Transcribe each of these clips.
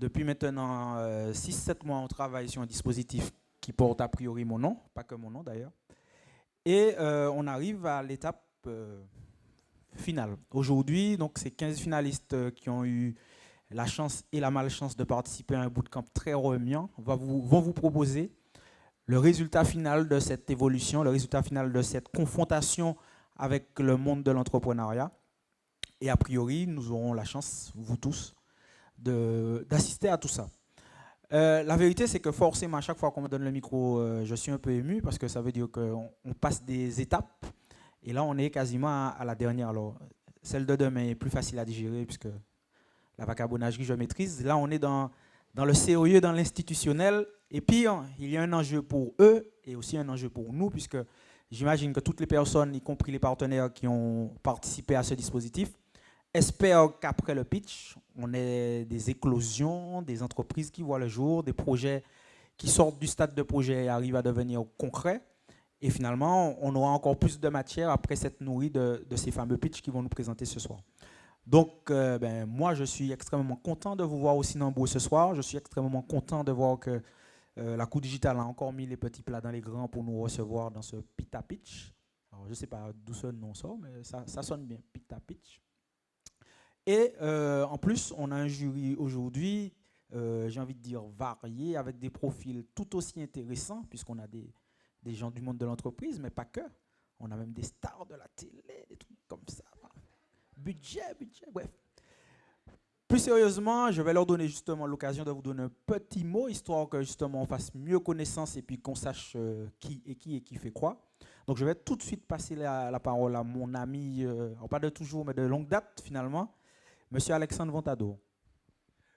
Depuis maintenant 6-7 mois, on travaille sur un dispositif qui porte a priori mon nom, pas que mon nom d'ailleurs. Et on arrive à l'étape finale. Aujourd'hui, donc, c'est 15 finalistes qui ont eu la chance et la malchance de participer à un bootcamp très remuant, vont vous proposer le résultat final de cette évolution, le résultat final de cette confrontation avec le monde de l'entrepreneuriat. Et a priori, nous aurons la chance, vous tous, d'assister à tout ça. La vérité, c'est que forcément, à chaque fois qu'on me donne le micro, je suis un peu ému parce que ça veut dire qu'on passe des étapes. Et là, on est quasiment à la dernière. Alors, celle de demain est plus facile à digérer puisque la vagabondagerie, je maîtrise. Là, on est dans le sérieux, dans l'institutionnel. Et puis, il y a un enjeu pour eux et aussi un enjeu pour nous, puisque j'imagine que toutes les personnes, y compris les partenaires qui ont participé à ce dispositif, espèrent qu'après le pitch, on ait des éclosions, des entreprises qui voient le jour, des projets qui sortent du stade de projet et arrivent à devenir concrets. Et finalement, on aura encore plus de matière après cette nourrie de ces fameux pitchs qui vont nous présenter ce soir. Donc, moi, je suis extrêmement content de vous voir aussi nombreux ce soir. Je suis extrêmement content de voir que la Coup Digital a encore mis les petits plats dans les grands pour nous recevoir dans ce Pita Pitch. Alors, je ne sais pas d'où ce nom sort, mais ça sonne bien, Pita Pitch. Et en plus, on a un jury aujourd'hui, j'ai envie de dire varié, avec des profils tout aussi intéressants, puisqu'on a des gens du monde de l'entreprise, mais pas que. On a même des stars de la télé, des trucs comme ça. Budget, bref. Plus sérieusement, je vais leur donner justement l'occasion de vous donner un petit mot, histoire que justement on fasse mieux connaissance et puis qu'on sache qui fait quoi. Donc je vais tout de suite passer la parole à mon ami, pas de toujours, mais de longue date finalement, Monsieur Alexandre Ventadour.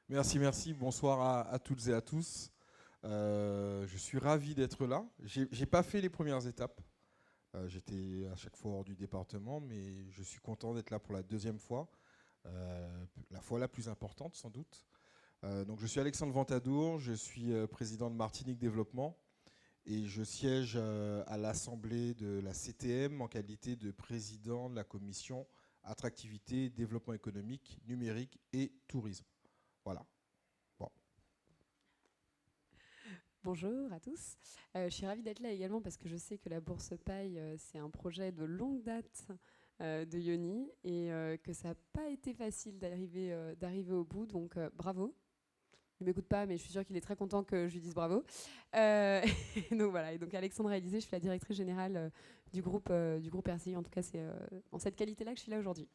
Merci. Bonsoir à toutes et à tous. Je suis ravi d'être là. J'ai pas fait les premières étapes. J'étais à chaque fois hors du département, mais je suis content d'être là pour la deuxième fois. La fois la plus importante sans doute. Donc je suis Alexandre Ventadour, je suis président de Martinique Développement et je siège à l'Assemblée de la CTM en qualité de président de la commission Attractivité, Développement économique, Numérique et Tourisme. Voilà. Bon. Bonjour à tous. Je suis ravie d'être là également parce que je sais que la Bourse Paille, c'est un projet de longue date de Yoni et que ça n'a pas été facile d'arriver au bout, donc bravo. Il ne m'écoute pas, mais je suis sûre qu'il est très content que je lui dise bravo. Donc voilà, et donc Alexandra Élysée, je suis la directrice générale du groupe RCI. En tout cas, c'est en cette qualité-là que je suis là aujourd'hui.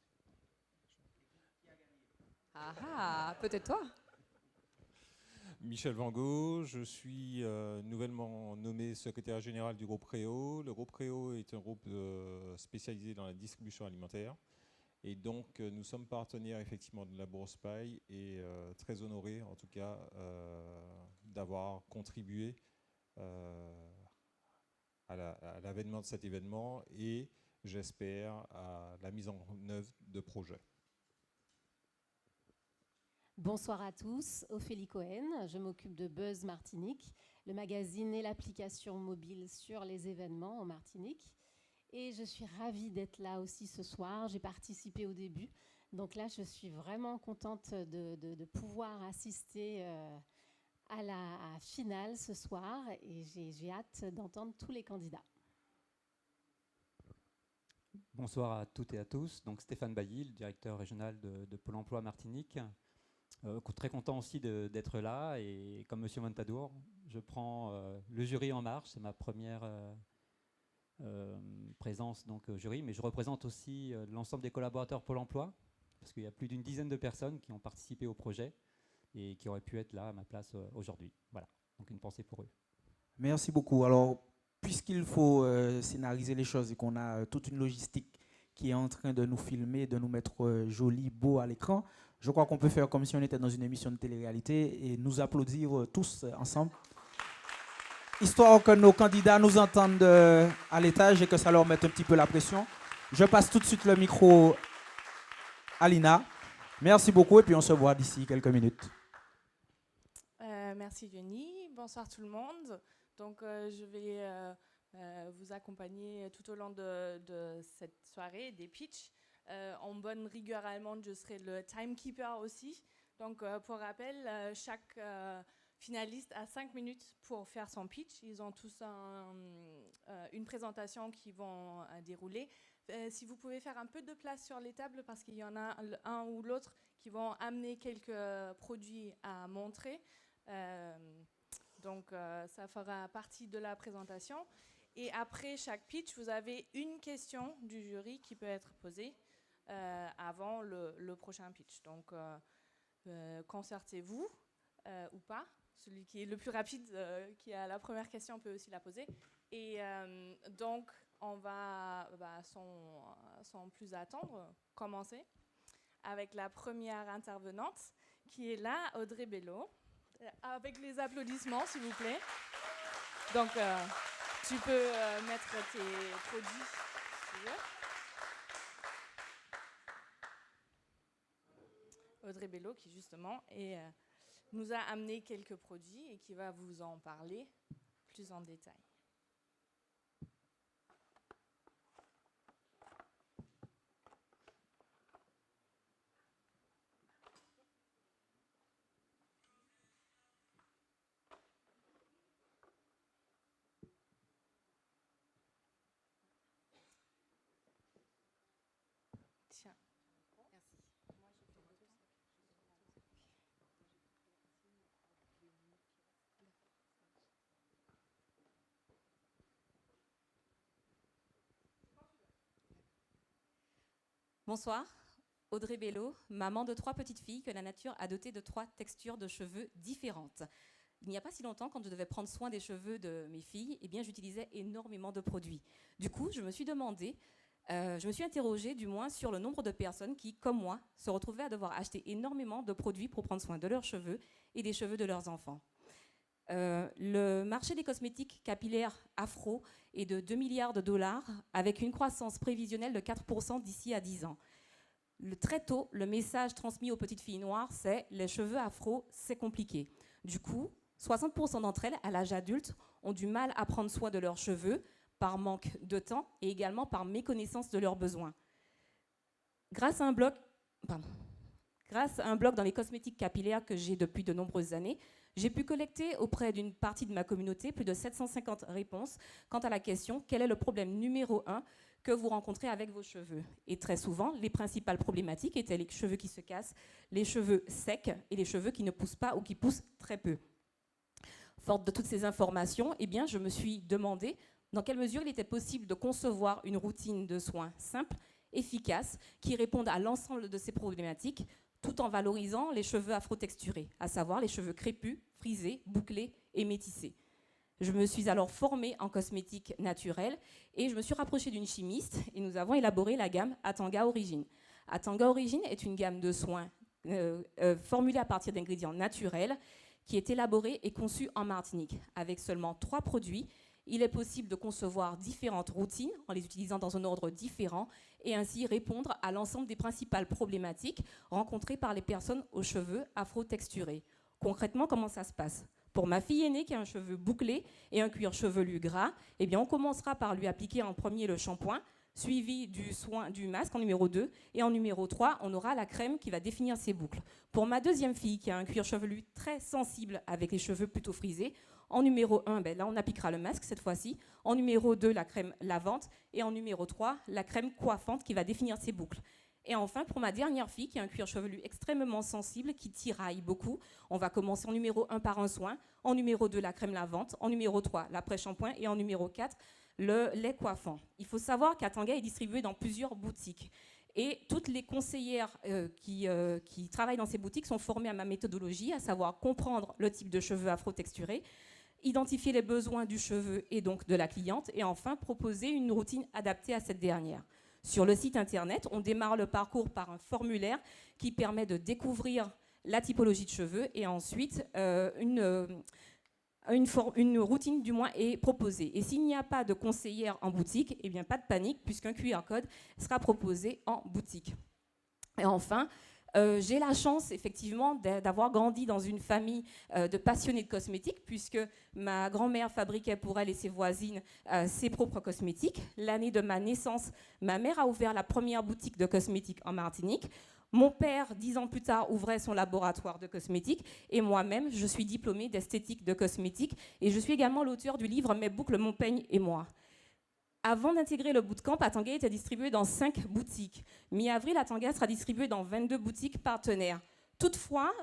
Ah, peut-être toi. Michel Vango, je suis nouvellement nommé secrétaire général du groupe Réo. Le groupe Réo est un groupe spécialisé dans la distribution alimentaire. Et donc, nous sommes partenaires effectivement de la Bourse Paille et très honorés en tout cas d'avoir contribué à l'avènement de cet événement et j'espère à la mise en œuvre de projets. Bonsoir à tous, Ophélie Cohen, je m'occupe de Buzz Martinique, le magazine et l'application mobile sur les événements en Martinique. Et je suis ravie d'être là aussi ce soir, j'ai participé au début. Donc là, je suis vraiment contente de pouvoir assister à la finale ce soir et j'ai hâte d'entendre tous les candidats. Bonsoir à toutes et à tous. Donc Stéphane Bailly, le directeur régional de Pôle emploi Martinique. Très content aussi d'être là et comme Monsieur Ventadour, je prends le jury en marche. C'est ma première présence donc, au jury, mais je représente aussi l'ensemble des collaborateurs Pôle emploi parce qu'il y a plus d'une dizaine de personnes qui ont participé au projet et qui auraient pu être là à ma place aujourd'hui. Voilà, donc une pensée pour eux. Merci beaucoup. Alors, puisqu'il faut scénariser les choses et qu'on a toute une logistique qui est en train de nous filmer, de nous mettre joli, beau à l'écran, je crois qu'on peut faire comme si on était dans une émission de télé-réalité et nous applaudir tous ensemble, histoire que nos candidats nous entendent à l'étage et que ça leur mette un petit peu la pression. Je passe tout de suite le micro à Lina. Merci beaucoup et puis on se voit d'ici quelques minutes. Merci Jenny, bonsoir tout le monde. Donc je vais vous accompagner tout au long de cette soirée des pitchs. En bonne rigueur allemande, je serai le timekeeper aussi. Donc, pour rappel, chaque finaliste a 5 minutes pour faire son pitch. Ils ont tous une présentation qui vont dérouler. Si vous pouvez faire un peu de place sur les tables, parce qu'il y en a un ou l'autre qui vont amener quelques produits à montrer. Donc, ça fera partie de la présentation. Et après chaque pitch, vous avez une question du jury qui peut être posée avant le prochain pitch. Donc, concertez-vous ou pas. Celui qui est le plus rapide, qui a la première question, peut aussi la poser. Et donc, on va, sans plus attendre, commencer avec la première intervenante, qui est là, Audrey Bello. Avec les applaudissements, s'il vous plaît. Donc, tu peux mettre tes produits, si tu veux. Audrey Bello, qui justement nous a amené quelques produits et qui va vous en parler plus en détail. Tiens. Bonsoir, Audrey Bello, maman de 3 petites filles que la nature a dotées de 3 textures de cheveux différentes. Il n'y a pas si longtemps, quand je devais prendre soin des cheveux de mes filles, eh bien, j'utilisais énormément de produits. Du coup, je me suis interrogée du moins sur le nombre de personnes qui, comme moi, se retrouvaient à devoir acheter énormément de produits pour prendre soin de leurs cheveux et des cheveux de leurs enfants. Le marché des cosmétiques capillaires afro est de 2 milliards de dollars avec une croissance prévisionnelle de 4% d'ici à 10 ans. Très tôt, le message transmis aux petites filles noires, c'est « les cheveux afro, c'est compliqué ». Du coup, 60% d'entre elles, à l'âge adulte, ont du mal à prendre soin de leurs cheveux par manque de temps et également par méconnaissance de leurs besoins. Grâce à un blog dans les cosmétiques capillaires que j'ai depuis de nombreuses années, j'ai pu collecter auprès d'une partie de ma communauté plus de 750 réponses quant à la question « Quel est le problème numéro 1 que vous rencontrez avec vos cheveux ?» Et très souvent, les principales problématiques étaient les cheveux qui se cassent, les cheveux secs et les cheveux qui ne poussent pas ou qui poussent très peu. Forte de toutes ces informations, eh bien, je me suis demandé dans quelle mesure il était possible de concevoir une routine de soins simple, efficace, qui réponde à l'ensemble de ces problématiques, tout en valorisant les cheveux afro-texturés, à savoir les cheveux crépus, frisés, bouclés et métissés. Je me suis alors formée en cosmétique naturelle et je me suis rapprochée d'une chimiste et nous avons élaboré la gamme Atanga Origine. Atanga Origine est une gamme de soins formulée à partir d'ingrédients naturels qui est élaborée et conçue en Martinique. Avec seulement 3 produits, il est possible de concevoir différentes routines en les utilisant dans un ordre différent et ainsi répondre à l'ensemble des principales problématiques rencontrées par les personnes aux cheveux afro-texturés. Concrètement, comment ça se passe ? Pour ma fille aînée qui a un cheveu bouclé et un cuir chevelu gras, eh bien on commencera par lui appliquer en premier le shampoing, suivi du masque en numéro 2, et en numéro 3, on aura la crème qui va définir ses boucles. Pour ma deuxième fille qui a un cuir chevelu très sensible avec les cheveux plutôt frisés, en numéro 1, là on appliquera le masque cette fois-ci, en numéro 2, la crème lavante, et en numéro 3, la crème coiffante qui va définir ses boucles. Et enfin, pour ma dernière fille, qui a un cuir chevelu extrêmement sensible, qui tiraille beaucoup, on va commencer en numéro 1 par un soin, en numéro 2, la crème lavante, en numéro 3, l'après-shampoing, et en numéro 4, le lait coiffant. Il faut savoir qu'Atanga est distribué dans plusieurs boutiques. Et toutes les conseillères qui travaillent dans ces boutiques sont formées à ma méthodologie, à savoir comprendre le type de cheveux afro-texturés, identifier les besoins du cheveu et donc de la cliente, et enfin proposer une routine adaptée à cette dernière. Sur le site internet, on démarre le parcours par un formulaire qui permet de découvrir la typologie de cheveux et ensuite une routine du moins est proposée. Et s'il n'y a pas de conseillère en boutique, eh bien pas de panique puisqu'un QR code sera proposé en boutique. Et enfin, j'ai la chance effectivement d'avoir grandi dans une famille de passionnés de cosmétiques puisque ma grand-mère fabriquait pour elle et ses voisines ses propres cosmétiques. L'année de ma naissance, ma mère a ouvert la première boutique de cosmétiques en Martinique. Mon père, 10 ans plus tard, ouvrait son laboratoire de cosmétiques et moi-même, je suis diplômée d'esthétique de cosmétiques et je suis également l'auteur du livre « Mes boucles, mon peigne et moi ». Avant d'intégrer le bootcamp, Atanga était distribué dans 5 boutiques. Mi-avril, Atanga sera distribué dans 22 boutiques partenaires. Toutefois,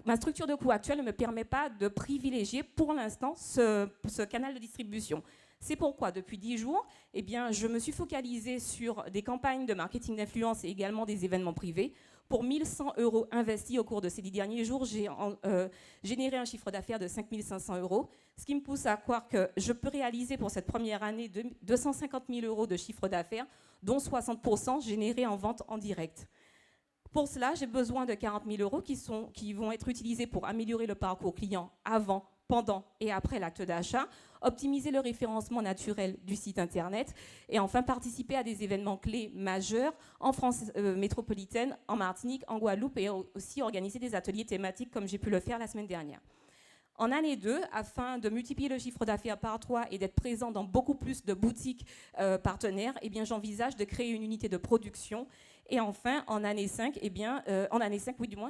ma structure de coût actuelle ne me permet pas de privilégier pour l'instant ce canal de distribution. C'est pourquoi, depuis 10 jours, eh bien, je me suis focalisée sur des campagnes de marketing d'influence et également des événements privés. Pour 1 100 € investis au cours de ces 10 derniers jours, j'ai généré un chiffre d'affaires de 5 500 €, ce qui me pousse à croire que je peux réaliser pour cette première année 250 000 € de chiffre d'affaires, dont 60% générés en vente en direct. Pour cela, j'ai besoin de 40 000 € qui vont être utilisés pour améliorer le parcours client avant, pendant et après l'acte d'achat, optimiser le référencement naturel du site internet et enfin participer à des événements clés majeurs en France métropolitaine, en Martinique, en Guadeloupe et aussi organiser des ateliers thématiques comme j'ai pu le faire la semaine dernière. En année 2, afin de multiplier le chiffre d'affaires par 3 et d'être présent dans beaucoup plus de boutiques partenaires, eh bien, j'envisage de créer une unité de production. Et enfin, en année 5,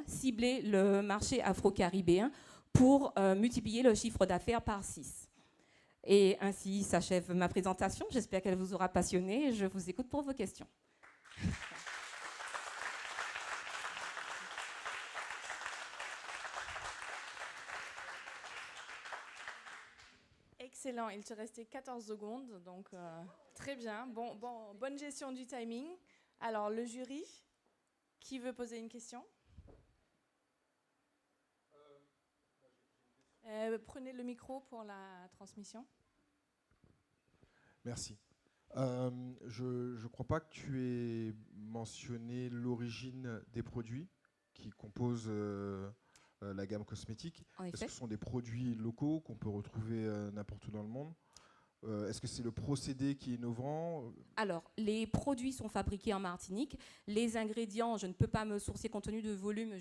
cibler le marché afro-caribéen pour multiplier le chiffre d'affaires par 6. Et ainsi s'achève ma présentation. J'espère qu'elle vous aura passionné. Je vous écoute pour vos questions. Excellent, il te restait 14 secondes, donc très bien. Bonne gestion du timing. Alors, le jury, qui veut poser une question? Prenez le micro pour la transmission. Merci. Je ne crois pas que tu aies mentionné l'origine des produits qui composent la gamme cosmétique. Est-ce que ce sont des produits locaux qu'on peut retrouver n'importe où dans le monde? Est-ce que c'est le procédé qui est innovant? Alors, les produits sont fabriqués en Martinique. Les ingrédients, je ne peux pas me sourcer compte tenu de volume.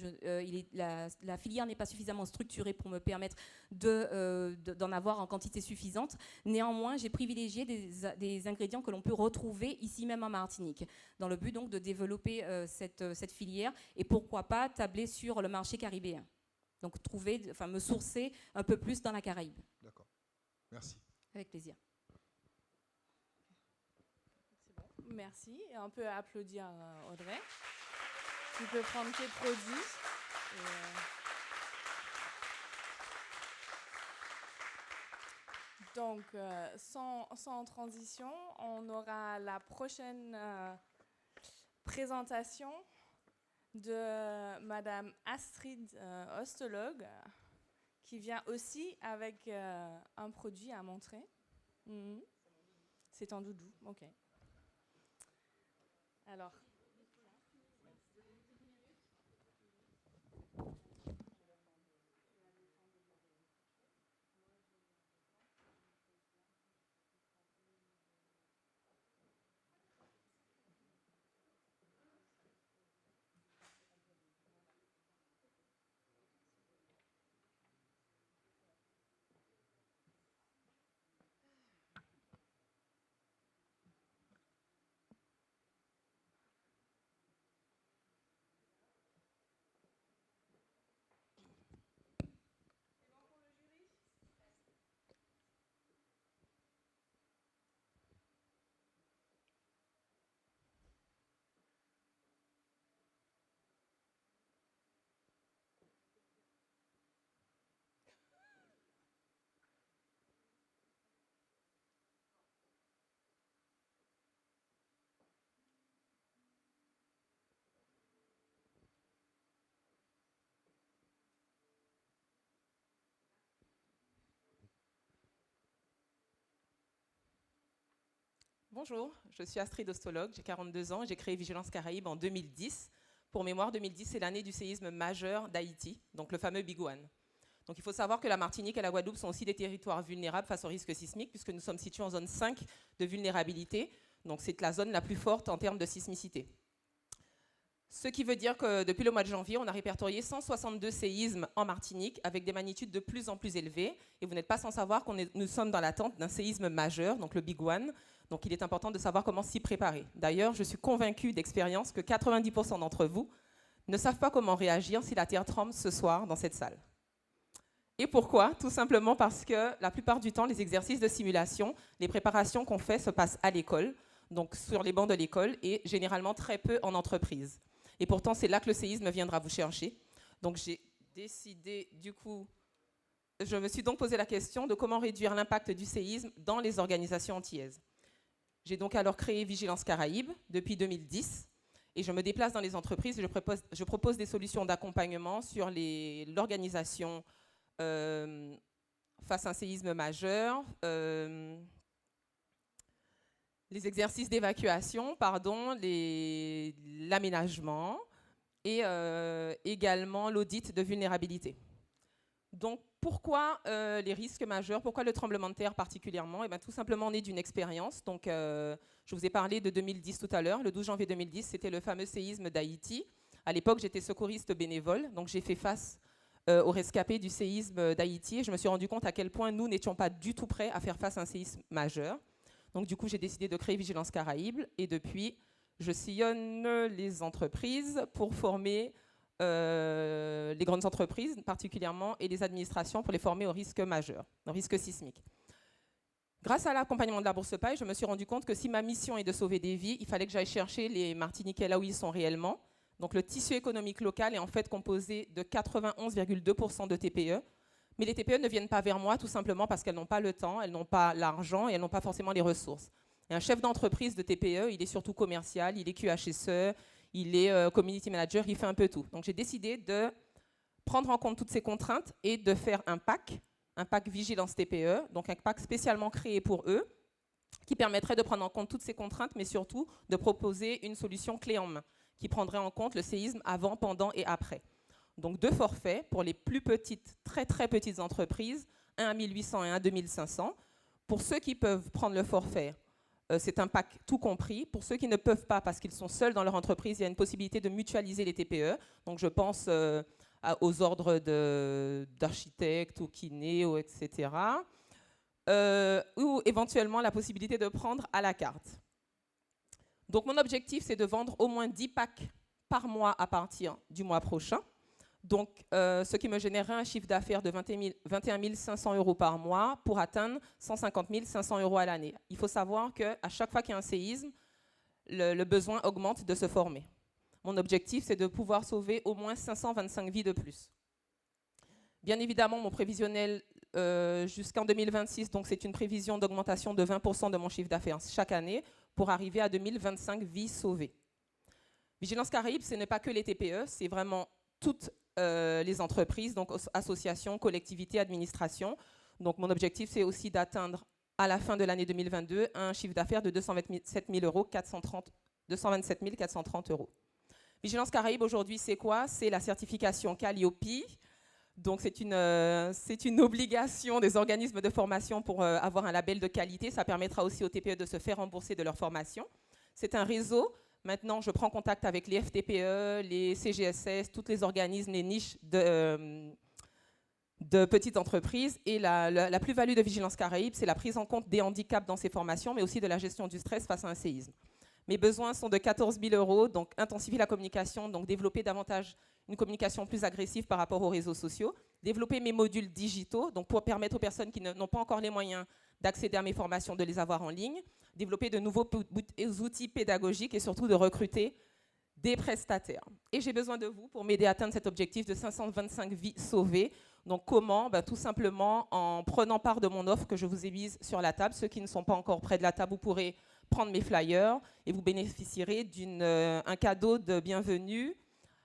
La filière n'est pas suffisamment structurée pour me permettre d'en avoir en quantité suffisante. Néanmoins, j'ai privilégié des ingrédients que l'on peut retrouver ici même en Martinique, dans le but donc de développer cette filière et pourquoi pas tabler sur le marché caribéen. Donc, me sourcer un peu plus dans la Caraïbe. D'accord. Merci. Avec plaisir. Merci. Et on peut applaudir Audrey. Tu peux prendre tes produits. Donc, sans transition, on aura la prochaine présentation de Madame Astrid Ostologue, qui vient aussi avec un produit à montrer. C'est un doudou, ok. Alors. Bonjour, je suis Astrid Ostologue, j'ai 42 ans, j'ai créé Vigilance Caraïbe en 2010. Pour mémoire, 2010, c'est l'année du séisme majeur d'Haïti, donc le fameux Big One. Donc il faut savoir que la Martinique et la Guadeloupe sont aussi des territoires vulnérables face au risque sismique, puisque nous sommes situés en zone 5 de vulnérabilité, donc c'est la zone la plus forte en termes de sismicité. Ce qui veut dire que depuis le mois de janvier, on a répertorié 162 séismes en Martinique avec des magnitudes de plus en plus élevées. Et vous n'êtes pas sans savoir que nous sommes dans l'attente d'un séisme majeur, donc le Big One, Donc il est important de savoir comment s'y préparer. D'ailleurs, je suis convaincue d'expérience que 90% d'entre vous ne savent pas comment réagir si la terre tremble ce soir dans cette salle. Et pourquoi? Tout simplement parce que la plupart du temps, les exercices de simulation, les préparations qu'on fait se passent à l'école, donc sur les bancs de l'école, et généralement très peu en entreprise. Et pourtant, c'est là que le séisme viendra vous chercher. Donc j'ai décidé, du coup, je me suis donc posé la question de comment réduire l'impact du séisme dans les organisations antillaises. J'ai donc alors créé Vigilance Caraïbes depuis 2010 et je me déplace dans les entreprises et je propose des solutions d'accompagnement sur l'organisation face à un séisme majeur, les exercices d'évacuation, l'aménagement et également l'audit de vulnérabilité. Donc, pourquoi les risques majeurs? Pourquoi le tremblement de terre particulièrement? Eh bien, tout simplement, on est d'une expérience. Donc, je vous ai parlé de 2010 tout à l'heure. Le 12 janvier 2010, c'était le fameux séisme d'Haïti. À l'époque, j'étais secouriste bénévole. Donc, j'ai fait face aux rescapés du séisme d'Haïti. Et je me suis rendu compte à quel point nous n'étions pas du tout prêts à faire face à un séisme majeur. Donc, du coup, j'ai décidé de créer Vigilance Caraïbes. Et depuis, je sillonne les entreprises pour former les grandes entreprises particulièrement et les administrations pour les former au risque majeur, au risque sismique. Grâce à l'accompagnement de la Bourse Paille, je me suis rendu compte que si ma mission est de sauver des vies, il fallait que j'aille chercher les Martiniquais là où ils sont réellement. Donc le tissu économique local est en fait composé de 91,2% de TPE. Mais les TPE ne viennent pas vers moi tout simplement parce qu'elles n'ont pas le temps, elles n'ont pas l'argent et elles n'ont pas forcément les ressources. Et un chef d'entreprise de TPE, il est surtout commercial, il est QHSE, il est community manager, il fait un peu tout. Donc j'ai décidé de prendre en compte toutes ces contraintes et de faire un pack Vigilance TPE, donc un pack spécialement créé pour eux, qui permettrait de prendre en compte toutes ces contraintes, mais surtout de proposer une solution clé en main, qui prendrait en compte le séisme avant, pendant et après. Donc 2 forfaits pour les plus petites, très très petites entreprises, un à 1800 et un à 2500. Pour ceux qui peuvent prendre le forfait, c'est un pack tout compris. Pour ceux qui ne peuvent pas parce qu'ils sont seuls dans leur entreprise, il y a une possibilité de mutualiser les TPE. Donc je pense aux ordres d'architectes ou kinés, etc. Ou éventuellement la possibilité de prendre à la carte. Donc mon objectif, c'est de vendre au moins 10 packs par mois à partir du mois prochain. Donc, ce qui me générerait un chiffre d'affaires de 21 500 € par mois pour atteindre 150 500 € à l'année. Il faut savoir qu'à chaque fois qu'il y a un séisme, le besoin augmente de se former. Mon objectif, c'est de pouvoir sauver au moins 525 vies de plus. Bien évidemment, mon prévisionnel jusqu'en 2026, donc c'est une prévision d'augmentation de 20% de mon chiffre d'affaires chaque année pour arriver à 2025 vies sauvées. Vigilance Caraïbes, ce n'est pas que les TPE, c'est vraiment toutes les entreprises, donc associations, collectivités, administrations. Donc mon objectif, c'est aussi d'atteindre à la fin de l'année 2022 un chiffre d'affaires de 227 430 €. Vigilance Caraïbes, aujourd'hui, c'est quoi? C'est la certification Calliope. Donc c'est une obligation des organismes de formation pour avoir un label de qualité. Ça permettra aussi aux TPE de se faire rembourser de leur formation. C'est un réseau. Maintenant, je prends contact avec les FTPE, les CGSS, tous les organismes, les niches de petites entreprises. Et la plus-value de Vigilance Caraïbes, c'est la prise en compte des handicaps dans ces formations, mais aussi de la gestion du stress face à un séisme. Mes besoins sont de 14 000 €, donc intensifier la communication, donc développer davantage une communication plus agressive par rapport aux réseaux sociaux, développer mes modules digitaux, donc pour permettre aux personnes qui n'ont pas encore les moyens d'accéder à mes formations, de les avoir en ligne, développer de nouveaux outils pédagogiques et surtout de recruter des prestataires. Et j'ai besoin de vous pour m'aider à atteindre cet objectif de 525 vies sauvées. Donc comment? Tout simplement en prenant part de mon offre que je vous ai mise sur la table. Ceux qui ne sont pas encore près de la table, vous pourrez prendre mes flyers et vous bénéficierez d'un cadeau de bienvenue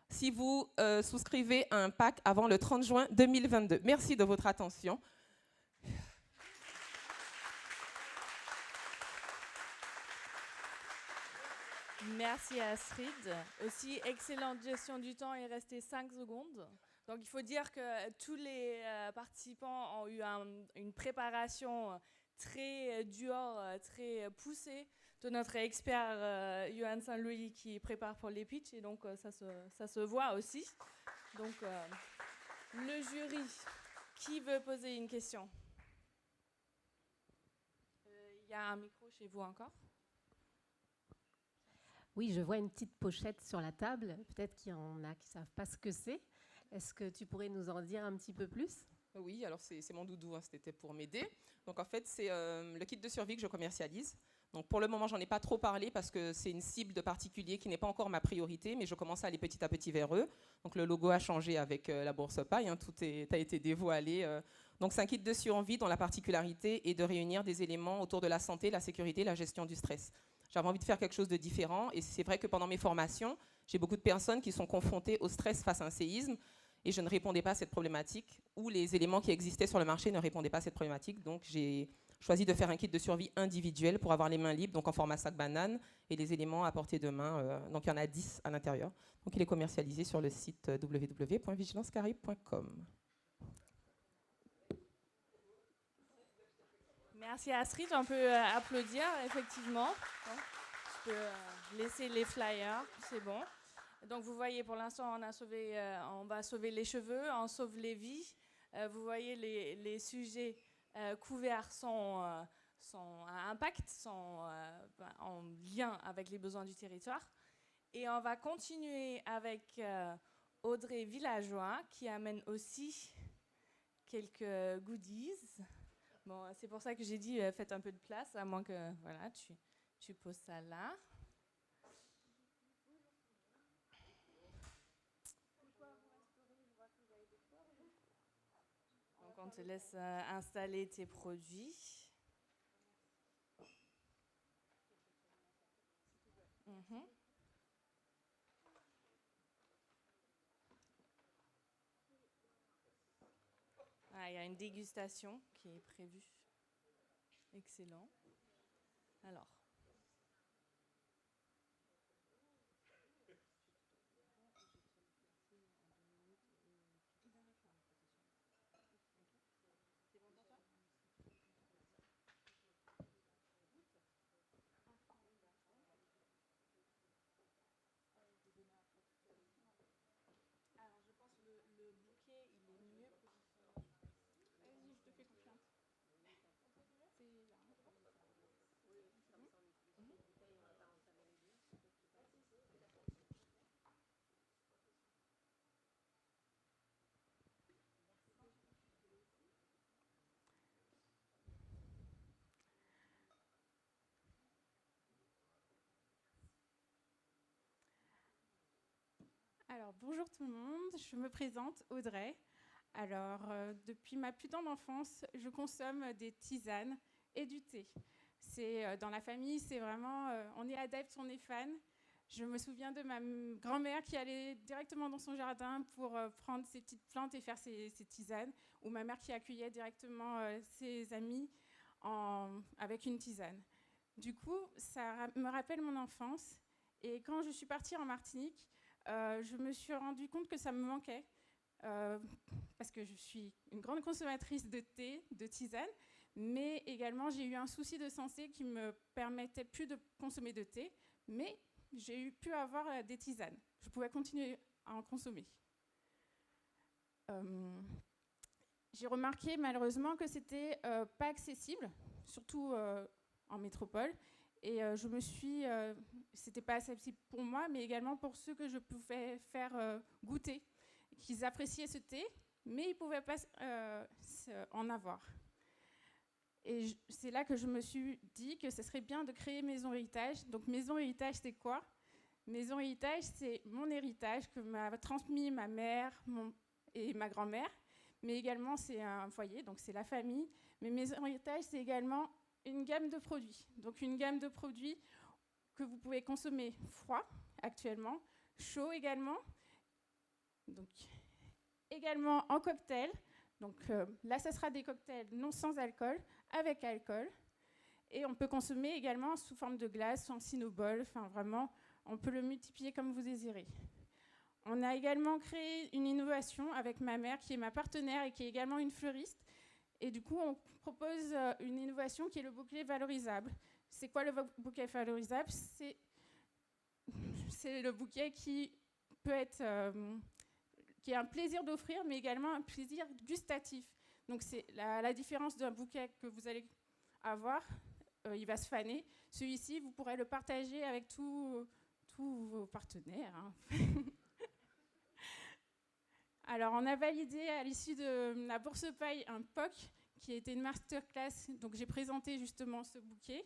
si vous souscrivez à un pack avant le 30 juin 2022. Merci de votre attention. Merci Astrid. Aussi, excellente gestion du temps, il restait 5 secondes. Donc il faut dire que tous les participants ont eu une préparation très dure, très poussée de notre expert Johan Saint-Louis qui prépare pour les pitchs et donc ça se voit aussi. Donc le jury, qui veut poser une question? Il y a un micro chez vous encore? Oui, je vois une petite pochette sur la table. Peut-être qu'il y en a qui ne savent pas ce que c'est. Est-ce que tu pourrais nous en dire un petit peu plus? Oui, alors c'est mon doudou, hein, c'était pour m'aider. Donc en fait, c'est le kit de survie que je commercialise. Donc pour le moment, j'en ai pas trop parlé parce que c'est une cible de particulier qui n'est pas encore ma priorité, mais je commence à aller petit à petit vers eux. Donc le logo a changé avec la Bourse Paille, hein, tout a été dévoilé. Donc c'est un kit de survie dont la particularité est de réunir des éléments autour de la santé, la sécurité, la gestion du stress. J'avais envie de faire quelque chose de différent et c'est vrai que pendant mes formations, j'ai beaucoup de personnes qui sont confrontées au stress face à un séisme et je ne répondais pas à cette problématique ou les éléments qui existaient sur le marché ne répondaient pas à cette problématique. Donc j'ai choisi de faire un kit de survie individuel pour avoir les mains libres, donc en format sac banane et les éléments à portée de main. Donc il y en a 10 à l'intérieur. Donc il est commercialisé sur le site www.vigilancecaraïbe.com. Merci Astrid, on peut applaudir effectivement. Je peux laisser les flyers, c'est bon. Donc vous voyez, pour l'instant, on va sauver les cheveux, on sauve les vies. Vous voyez, les sujets couverts sont à impact, sont en lien avec les besoins du territoire. Et on va continuer avec Audrey Villageois qui amène aussi quelques goodies. Bon, c'est pour ça que j'ai dit faites un peu de place, à moins que voilà, tu poses ça là. Donc on te laisse installer tes produits. Il y a une dégustation qui est prévue. Excellent. Alors. Alors, bonjour tout le monde, je me présente Audrey. Alors, depuis ma plus tendre enfance, je consomme des tisanes et du thé. Dans la famille, c'est vraiment, on est adepte, on est fan. Je me souviens de ma grand-mère qui allait directement dans son jardin pour prendre ses petites plantes et faire ses tisanes, ou ma mère qui accueillait directement ses amis avec une tisane. Du coup, ça me rappelle mon enfance. Et quand je suis partie en Martinique, je me suis rendu compte que ça me manquait parce que je suis une grande consommatrice de thé, de tisane, mais également j'ai eu un souci de santé qui me permettait plus de consommer de thé, mais j'ai pu avoir des tisanes. Je pouvais continuer à en consommer. J'ai remarqué malheureusement que c'était pas accessible, surtout en métropole. Et c'était pas accessible pour moi, mais également pour ceux que je pouvais faire goûter, qu'ils appréciaient ce thé, mais ils ne pouvaient pas en avoir. Et c'est là que je me suis dit que ce serait bien de créer Maison Héritage. Donc Maison Héritage, c'est quoi? Maison Héritage, c'est mon héritage que m'a transmis ma mère et ma grand-mère, mais également c'est un foyer, donc c'est la famille. Mais Maison Héritage, c'est également une gamme de produits. Donc une gamme de produits que vous pouvez consommer froid actuellement, chaud également, donc également en cocktail. Donc là, ce sera des cocktails non sans alcool, avec alcool. Et on peut consommer également sous forme de glace, en cinnobol. Enfin vraiment, on peut le multiplier comme vous désirez. On a également créé une innovation avec ma mère, qui est ma partenaire et qui est également une fleuriste. Et du coup, on propose une innovation qui est le bouquet valorisable. C'est quoi le bouquet valorisable? C'est le bouquet qui peut être, qui est un plaisir d'offrir, mais également un plaisir gustatif. Donc c'est la différence d'un bouquet que vous allez avoir, il va se faner. Celui-ci, vous pourrez le partager avec tous tous vos partenaires. Hein. Alors, on a validé à l'issue de la bourse paille un POC qui a été une masterclass. Donc, j'ai présenté justement ce bouquet.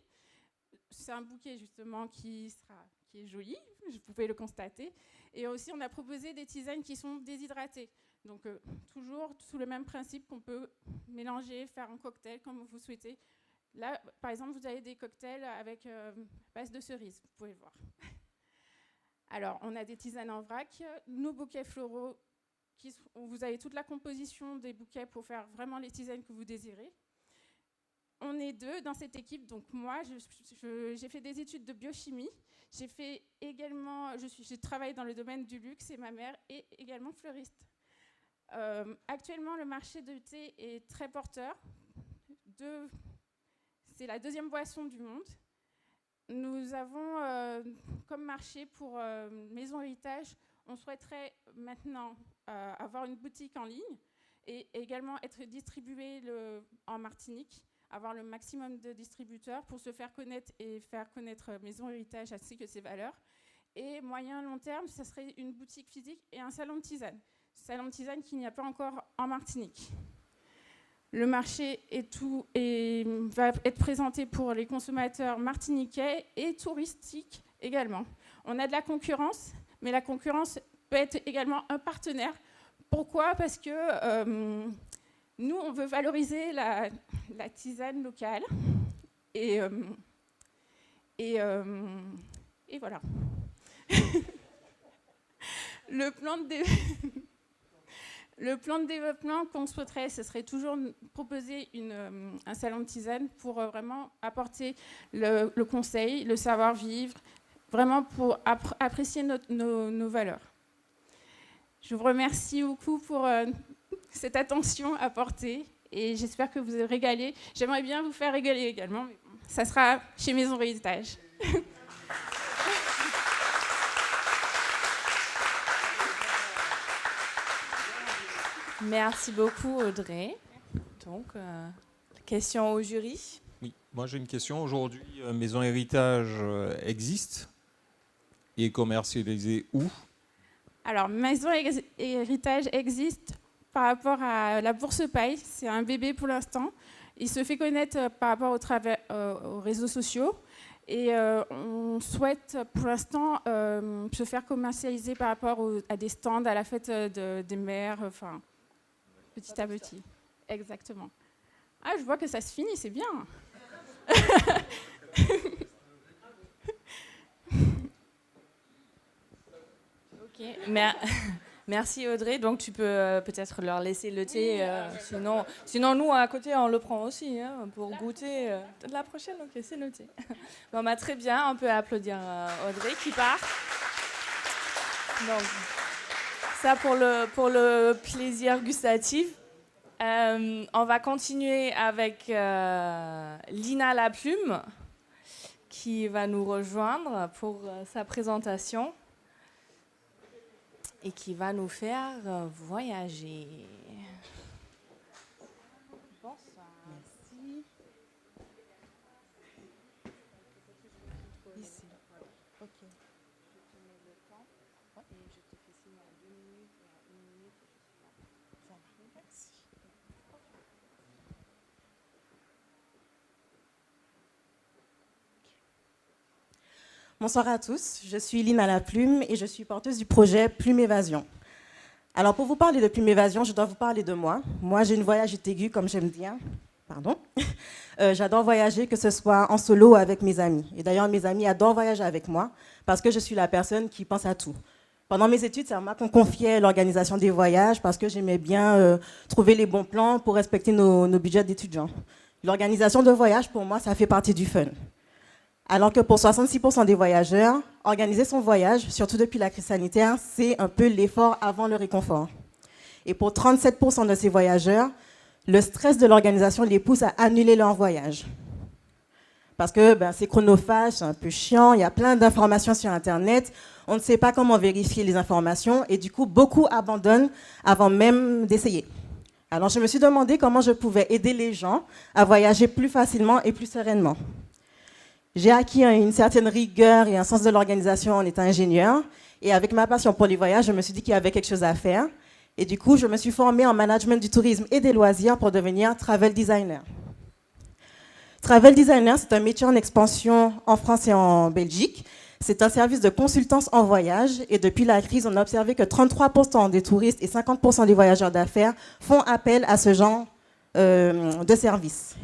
C'est un bouquet justement qui est joli, vous pouvez le constater. Et aussi, on a proposé des tisanes qui sont déshydratées. Donc, toujours sous le même principe qu'on peut mélanger, faire un cocktail comme vous souhaitez. Là, par exemple, vous avez des cocktails avec base de cerise, vous pouvez le voir. Alors, on a des tisanes en vrac, nos bouquets floraux, vous avez toute la composition des bouquets pour faire vraiment les tisanes que vous désirez. On est 2 dans cette équipe, donc moi, j'ai fait des études de biochimie. J'ai fait également, j'ai travaillé dans le domaine du luxe et ma mère est également fleuriste. Actuellement, le marché du thé est très porteur. C'est la 2e boisson du monde. Nous avons comme marché pour Maison Héritage, on souhaiterait maintenant avoir une boutique en ligne et également être distribué en Martinique, avoir le maximum de distributeurs pour se faire connaître et faire connaître Maison Héritage ainsi que ses valeurs. Et moyen long terme, ça serait une boutique physique et un salon de tisane. Salon de tisane qu'il n'y a pas encore en Martinique. Le marché va être présenté pour les consommateurs martiniquais et touristiques également. On a de la concurrence, mais la concurrence peut être également un partenaire. Pourquoi ? Parce que nous, on veut valoriser la tisane locale. Et voilà. Le plan de développement qu'on souhaiterait, ce serait toujours proposer un salon de tisane pour vraiment apporter le conseil, le savoir-vivre, vraiment pour apprécier nos valeurs. Je vous remercie beaucoup pour cette attention apportée et j'espère que vous avez régalé. J'aimerais bien vous faire régaler également, mais bon, ça sera chez Maison Héritage. Merci beaucoup Audrey. Donc, question au jury. Oui, moi j'ai une question. Aujourd'hui, Maison Héritage existe et est commercialisée où ? Alors, Maison Héritage existe par rapport à la bourse paille. C'est un bébé pour l'instant. Il se fait connaître par rapport aux réseaux sociaux. Et on souhaite pour l'instant se faire commercialiser par rapport à des stands, à la fête des mères, enfin, petit à petit. Exactement. Ah, je vois que ça se finit, c'est bien. Ok, merci Audrey. Donc tu peux peut-être leur laisser le thé. Sinon, nous à côté on le prend aussi hein, pour goûter. La prochaine, ok, c'est noté. Bon, bah, très bien, on peut applaudir Audrey qui part. Donc, ça pour le plaisir gustatif. On va continuer avec Lina Laplume qui va nous rejoindre pour sa présentation et qui va nous faire voyager. Bonsoir. Merci. Ici. Ok. Je te mets le temps et je te fais signe à 2 minutes et à 1 minute. Ça va. Merci. Bonsoir à tous, je suis Lina Laplume et je suis porteuse du projet Plume Évasion. Alors pour vous parler de Plume Évasion, je dois vous parler de moi. Moi j'ai une voyageuse aiguë comme j'aime dire. Pardon. J'adore voyager, que ce soit en solo ou avec mes amis. Et d'ailleurs mes amis adorent voyager avec moi parce que je suis la personne qui pense à tout. Pendant mes études, c'est à moi qu'on confiait l'organisation des voyages parce que j'aimais bien trouver les bons plans pour respecter nos budgets d'étudiants. L'organisation de voyage, pour moi, ça fait partie du fun. Alors que pour 66% des voyageurs, organiser son voyage, surtout depuis la crise sanitaire, c'est un peu l'effort avant le réconfort. Et pour 37% de ces voyageurs, le stress de l'organisation les pousse à annuler leur voyage. Parce que c'est chronophage, c'est un peu chiant, il y a plein d'informations sur Internet, on ne sait pas comment vérifier les informations et du coup, beaucoup abandonnent avant même d'essayer. Alors je me suis demandé comment je pouvais aider les gens à voyager plus facilement et plus sereinement. J'ai acquis une certaine rigueur et un sens de l'organisation en étant ingénieur. Et avec ma passion pour les voyages, je me suis dit qu'il y avait quelque chose à faire. Et du coup, je me suis formée en management du tourisme et des loisirs pour devenir travel designer. Travel designer, c'est un métier en expansion en France et en Belgique. C'est un service de consultance en voyage. Et depuis la crise, on a observé que 33% des touristes et 50% des voyageurs d'affaires font appel à ce genre de service.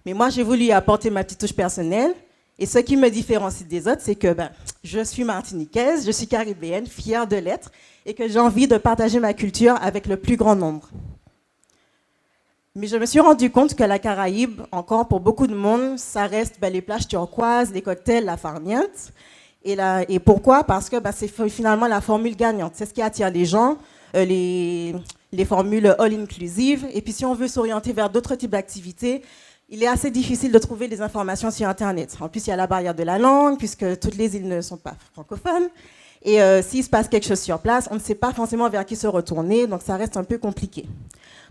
Mais moi, j'ai voulu apporter ma petite touche personnelle. Et ce qui me différencie des autres, c'est que je suis martiniquaise, je suis caribéenne, fière de l'être, et que j'ai envie de partager ma culture avec le plus grand nombre. Mais je me suis rendu compte que la Caraïbe, encore pour beaucoup de monde, ça reste les plages turquoises, les cocktails, la farniente. Et pourquoi? Parce que c'est finalement la formule gagnante. C'est ce qui attire les gens, les formules all-inclusive. Et puis si on veut s'orienter vers d'autres types d'activités, il est assez difficile de trouver des informations sur Internet. En plus, il y a la barrière de la langue, puisque toutes les îles ne sont pas francophones. Et s'il se passe quelque chose sur place, on ne sait pas forcément vers qui se retourner, donc ça reste un peu compliqué.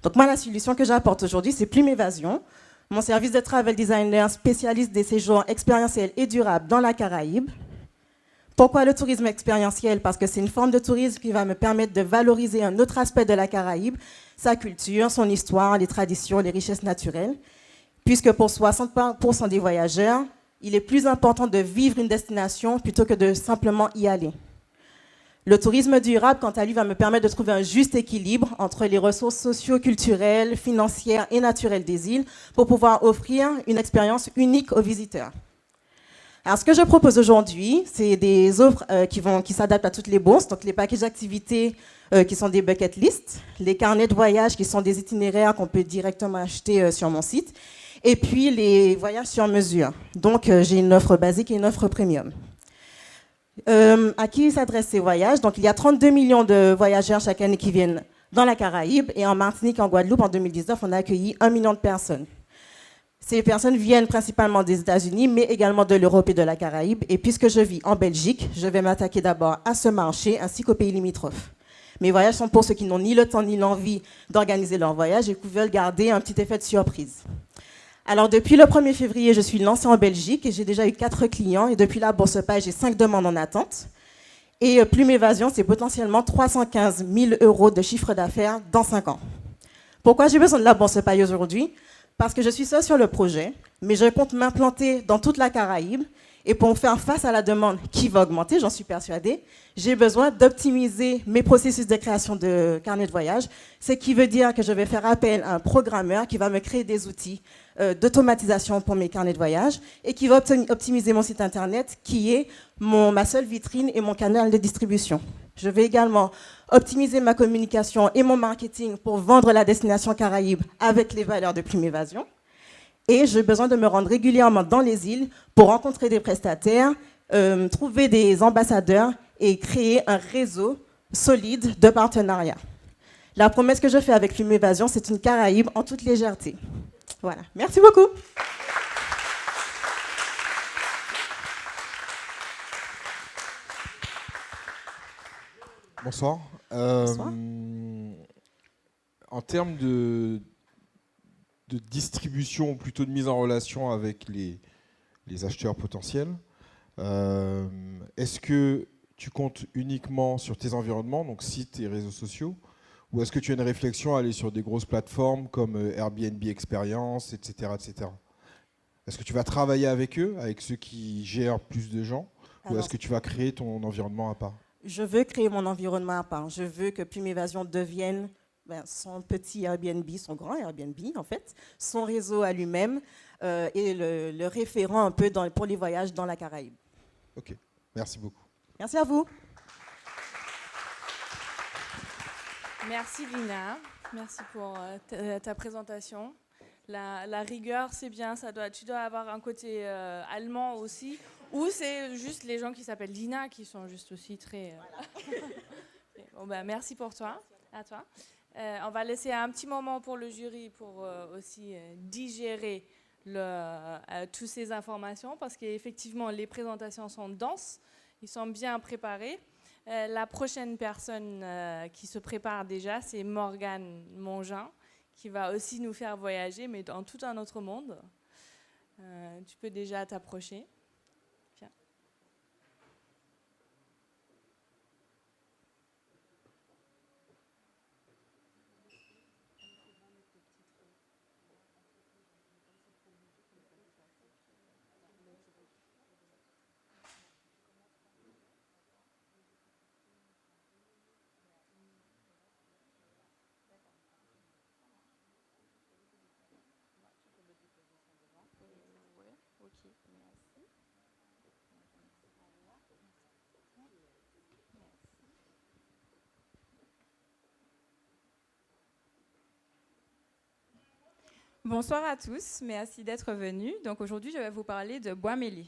Donc moi, la solution que j'apporte aujourd'hui, c'est Plume Évasion, mon service de travel designer spécialiste des séjours expérientiels et durables dans la Caraïbe. Pourquoi le tourisme expérientiel? Parce que c'est une forme de tourisme qui va me permettre de valoriser un autre aspect de la Caraïbe, sa culture, son histoire, les traditions, les richesses naturelles. Puisque pour 60% des voyageurs, il est plus important de vivre une destination plutôt que de simplement y aller. Le tourisme durable, quant à lui, va me permettre de trouver un juste équilibre entre les ressources socio-culturelles, financières et naturelles des îles pour pouvoir offrir une expérience unique aux visiteurs. Alors, ce que je propose aujourd'hui, c'est des offres qui s'adaptent à toutes les bourses, donc les packages d'activités qui sont des bucket lists, les carnets de voyage qui sont des itinéraires qu'on peut directement acheter sur mon site, et puis les voyages sur mesure. Donc, j'ai une offre basique et une offre premium. À qui s'adressent ces voyages? Donc, il y a 32 millions de voyageurs chaque année qui viennent dans la Caraïbe. Et en Martinique et en Guadeloupe, en 2019, on a accueilli 1 million de personnes. Ces personnes viennent principalement des États-Unis, mais également de l'Europe et de la Caraïbe. Et puisque je vis en Belgique, je vais m'attaquer d'abord à ce marché ainsi qu'aux pays limitrophes. Mes voyages sont pour ceux qui n'ont ni le temps ni l'envie d'organiser leur voyage et qui veulent garder un petit effet de surprise. Alors, depuis le 1er février, je suis lancée en Belgique et j'ai déjà eu 4 clients. Et depuis la Bourse Paille, j'ai 5 demandes en attente. Et Plume Évasion, c'est potentiellement 315 000 € de chiffre d'affaires dans 5 ans. Pourquoi j'ai besoin de la Bourse Paille aujourd'hui? Parce que je suis seule sur le projet, mais je compte m'implanter dans toute la Caraïbe. Et pour faire face à la demande qui va augmenter, j'en suis persuadée, j'ai besoin d'optimiser mes processus de création de carnet de voyage, ce qui veut dire que je vais faire appel à un programmeur qui va me créer des outils d'automatisation pour mes carnets de voyage et qui va optimiser mon site internet qui est ma seule vitrine et mon canal de distribution. Je vais également optimiser ma communication et mon marketing pour vendre la destination Caraïbe avec les valeurs de Plume Évasion. Et j'ai besoin de me rendre régulièrement dans les îles pour rencontrer des prestataires, trouver des ambassadeurs et créer un réseau solide de partenariats. La promesse que je fais avec Plume Évasion, c'est une Caraïbe en toute légèreté. Voilà. Merci beaucoup. Bonsoir. Bonsoir. En termes de distribution, ou plutôt de mise en relation avec les acheteurs potentiels, est-ce que tu comptes uniquement sur tes environnements, donc sites et réseaux sociaux, ou est-ce que tu as une réflexion à aller sur des grosses plateformes comme Airbnb Experience, etc., etc. Est-ce que tu vas travailler avec eux, avec ceux qui gèrent plus de gens, ou est-ce que tu vas créer ton environnement à part? Je veux créer mon environnement à part. Je veux que Plume Évasion devienne son petit Airbnb, son grand Airbnb en fait, son réseau à lui-même et le référent un peu pour les voyages dans la Caraïbe. Ok, merci beaucoup. Merci à vous. Merci Lina, merci pour ta présentation. La rigueur, c'est bien, tu dois avoir un côté allemand aussi, ou c'est juste les gens qui s'appellent Lina qui sont juste aussi très... Voilà. Bon, merci pour toi, à toi. On va laisser un petit moment pour le jury pour aussi digérer toutes ces informations, parce qu'effectivement, les présentations sont denses, ils sont bien préparés. La prochaine personne qui se prépare déjà, c'est Morgane Mongin, qui va aussi nous faire voyager, mais dans tout un autre monde. Tu peux déjà t'approcher. Bonsoir à tous, merci d'être venus. Donc aujourd'hui, je vais vous parler de bois mêlé.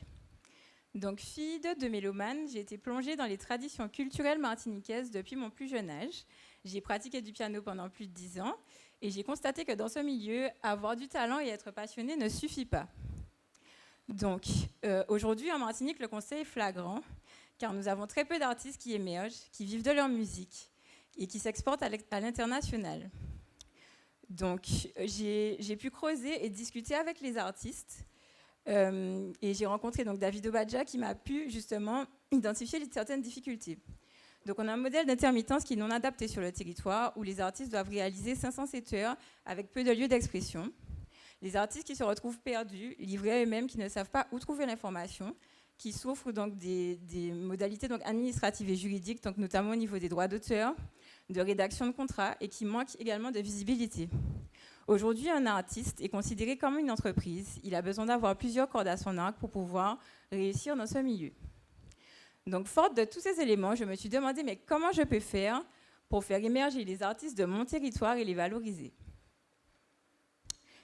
Donc fille de mélomane, j'ai été plongée dans les traditions culturelles martiniquaises depuis mon plus jeune âge. J'ai pratiqué du piano pendant plus de 10 ans et j'ai constaté que dans ce milieu, avoir du talent et être passionné ne suffit pas. Donc aujourd'hui en Martinique, le constat est flagrant car nous avons très peu d'artistes qui émergent, qui vivent de leur musique et qui s'exportent à l'international. Donc j'ai pu creuser et discuter avec les artistes. Et j'ai rencontré donc David Obadja qui m'a pu justement identifier certaines difficultés. Donc on a un modèle d'intermittence qui est non adapté sur le territoire où les artistes doivent réaliser 507 heures avec peu de lieux d'expression. Les artistes qui se retrouvent perdus, livrés à eux-mêmes, qui ne savent pas où trouver l'information, qui souffrent donc des modalités donc administratives et juridiques, donc notamment au niveau des droits d'auteur, de rédaction de contrats et qui manquent également de visibilité. Aujourd'hui, un artiste est considéré comme une entreprise. Il a besoin d'avoir plusieurs cordes à son arc pour pouvoir réussir dans ce milieu. Donc, forte de tous ces éléments, je me suis demandé mais comment je peux faire pour faire émerger les artistes de mon territoire et les valoriser.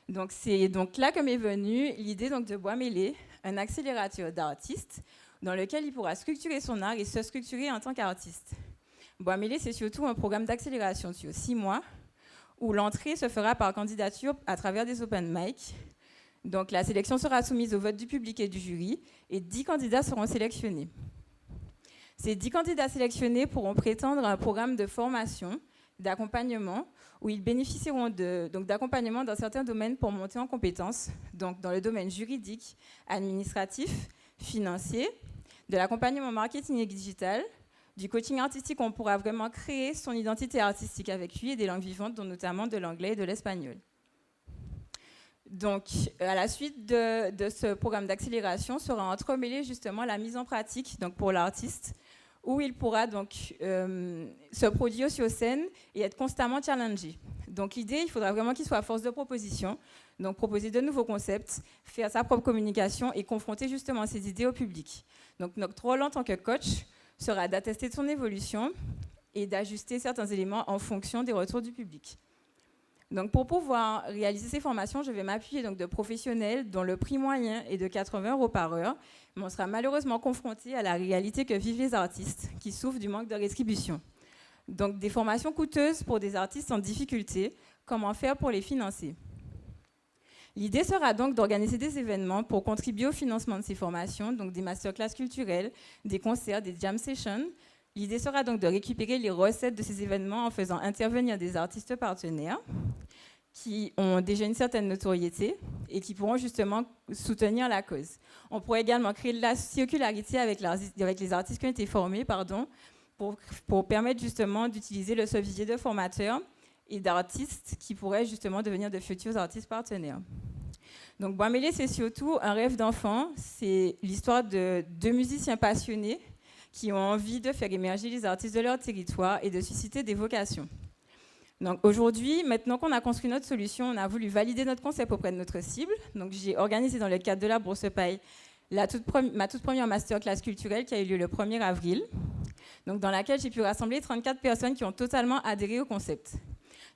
Donc, c'est donc là que m'est venue l'idée donc, de Bois Mêlé, un accélérateur d'artistes dans lequel il pourra structurer son art et se structurer en tant qu'artiste. Bois Mêlé, c'est surtout un programme d'accélération sur 6 mois où l'entrée se fera par candidature à travers des open mic. Donc la sélection sera soumise au vote du public et du jury et 10 candidats seront sélectionnés. Ces 10 candidats sélectionnés pourront prétendre à un programme de formation, d'accompagnement, où ils bénéficieront d'accompagnement dans certains domaines pour monter en compétences, donc dans le domaine juridique, administratif, financier, de l'accompagnement marketing et digital, du coaching artistique, on pourra vraiment créer son identité artistique avec lui et des langues vivantes, dont notamment de l'anglais et de l'espagnol. Donc, à la suite de ce programme d'accélération, sera entremêlée justement la mise en pratique donc pour l'artiste, où il pourra donc se produire sur scène et être constamment challengé. Donc, l'idée, il faudra vraiment qu'il soit à force de proposition, donc proposer de nouveaux concepts, faire sa propre communication et confronter justement ses idées au public. Donc, notre rôle en tant que coach sera d'attester de son évolution et d'ajuster certains éléments en fonction des retours du public. Donc pour pouvoir réaliser ces formations, je vais m'appuyer donc de professionnels dont le prix moyen est de 80 € par heure, mais on sera malheureusement confronté à la réalité que vivent les artistes qui souffrent du manque de rétribution. Donc des formations coûteuses pour des artistes en difficulté, comment faire pour les financer ? L'idée sera donc d'organiser des événements pour contribuer au financement de ces formations, donc des masterclass culturelles, des concerts, des jam sessions. L'idée sera donc de récupérer les recettes de ces événements en faisant intervenir des artistes partenaires qui ont déjà une certaine notoriété et qui pourront justement soutenir la cause. On pourrait également créer de la circularité avec les artistes qui ont été formés, pour permettre justement d'utiliser le vivier de formateurs et d'artistes qui pourraient justement devenir de futurs artistes partenaires. Donc Bois Mêlé, c'est surtout un rêve d'enfant. C'est l'histoire de 2 musiciens passionnés qui ont envie de faire émerger les artistes de leur territoire et de susciter des vocations. Donc aujourd'hui, maintenant qu'on a construit notre solution, on a voulu valider notre concept auprès de notre cible. Donc j'ai organisé dans le cadre de la Bourse Paille ma toute première masterclass culturelle qui a eu lieu le 1er avril, donc dans laquelle j'ai pu rassembler 34 personnes qui ont totalement adhéré au concept.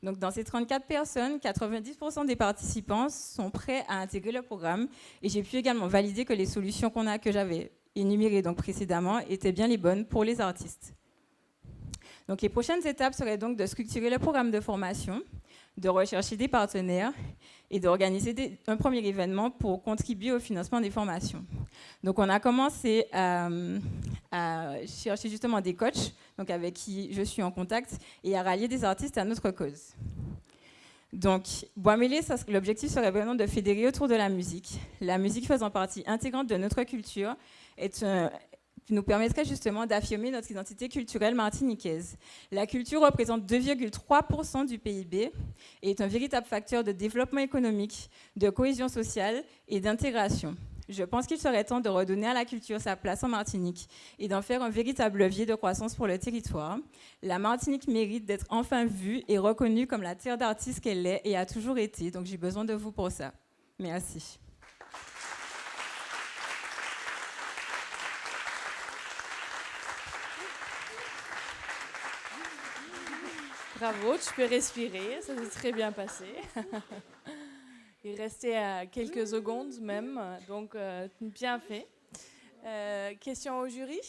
Donc dans ces 34 personnes, 90% des participants sont prêts à intégrer le programme et j'ai pu également valider que les solutions que j'avais énumérées donc précédemment étaient bien les bonnes pour les artistes. Donc les prochaines étapes seraient donc de structurer le programme de formation, de rechercher des partenaires et d'organiser un premier événement pour contribuer au financement des formations. Donc on a commencé à chercher justement des coachs donc avec qui je suis en contact et à rallier des artistes à notre cause. Donc Bois Mêlé, l'objectif serait vraiment de fédérer autour de la musique. La musique faisant partie intégrante de notre culture nous permettrait justement d'affirmer notre identité culturelle martiniquaise. La culture représente 2,3% du PIB et est un véritable facteur de développement économique, de cohésion sociale et d'intégration. Je pense qu'il serait temps de redonner à la culture sa place en Martinique et d'en faire un véritable levier de croissance pour le territoire. La Martinique mérite d'être enfin vue et reconnue comme la terre d'artistes qu'elle est et a toujours été. Donc j'ai besoin de vous pour ça. Merci. Bravo, tu peux respirer, ça s'est très bien passé. Il restait à quelques secondes même, donc bien fait. Question au jury?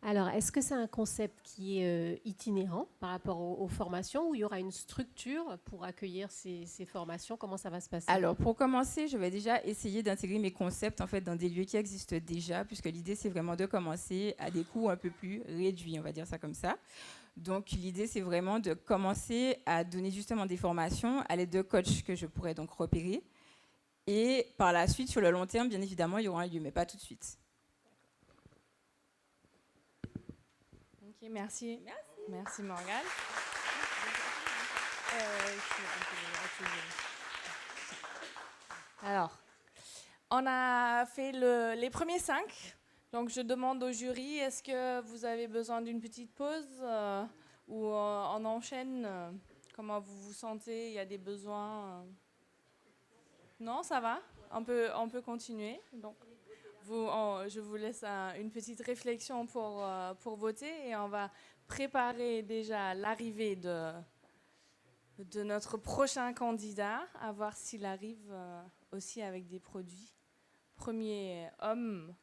Alors, est-ce que c'est un concept qui est itinérant par rapport aux formations ou il y aura une structure pour accueillir ces formations? Comment ça va se passer? Alors, pour commencer, je vais déjà essayer d'intégrer mes concepts en fait, dans des lieux qui existent déjà, puisque l'idée, c'est vraiment de commencer à des coûts un peu plus réduits, on va dire ça comme ça. Donc, l'idée, c'est vraiment de commencer à donner justement des formations à l'aide de coachs que je pourrais donc repérer. Et par la suite, sur le long terme, bien évidemment, il y aura un lieu, mais pas tout de suite. Ok, merci. Merci Morgane. Alors, on a fait les premiers 5. Donc, je demande au jury, est-ce que vous avez besoin d'une petite pause ou on enchaîne? Comment vous vous sentez? Il y a des besoins? Non, ça va? On peut continuer. Donc, je vous laisse une petite réflexion pour voter et on va préparer déjà l'arrivée de notre prochain candidat, à voir s'il arrive aussi avec des produits. Premier homme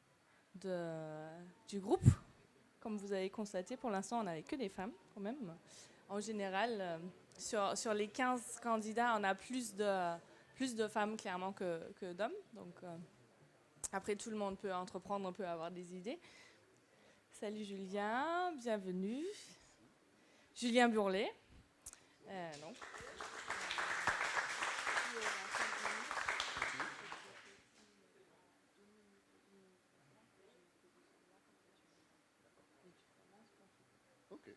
du groupe. Comme vous avez constaté, pour l'instant, on n'avait que des femmes quand même. En général, sur les 15 candidats, on a plus de femmes clairement que d'hommes. Donc, après, tout le monde peut entreprendre, on peut avoir des idées. Salut Julien, bienvenue. Julien Burlet. Donc. Ok.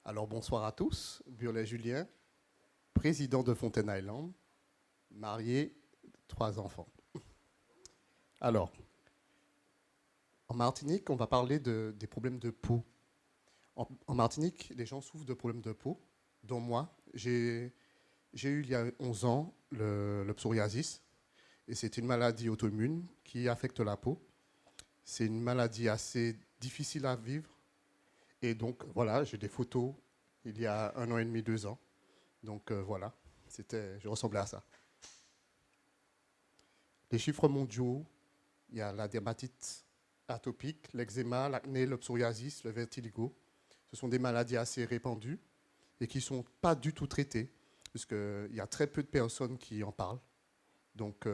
Alors bonsoir à tous, Burlet Julien, président de Fontaine Island, marié, 3 enfants. Alors, en Martinique, on va parler des problèmes de peau. En Martinique, les gens souffrent de problèmes de peau, dont moi. J'ai eu il y a 11 ans le psoriasis, et c'est une maladie auto-immune qui affecte la peau. C'est une maladie assez difficile à vivre. Et donc, voilà, j'ai des photos il y a 1 an et demi, 2 ans. Donc, voilà, je ressemblais à ça. Les chiffres mondiaux, il y a la dermatite atopique, l'eczéma, l'acné, le psoriasis, le vertigo. Ce sont des maladies assez répandues et qui ne sont pas du tout traitées, puisqu'il y a très peu de personnes qui en parlent. Donc,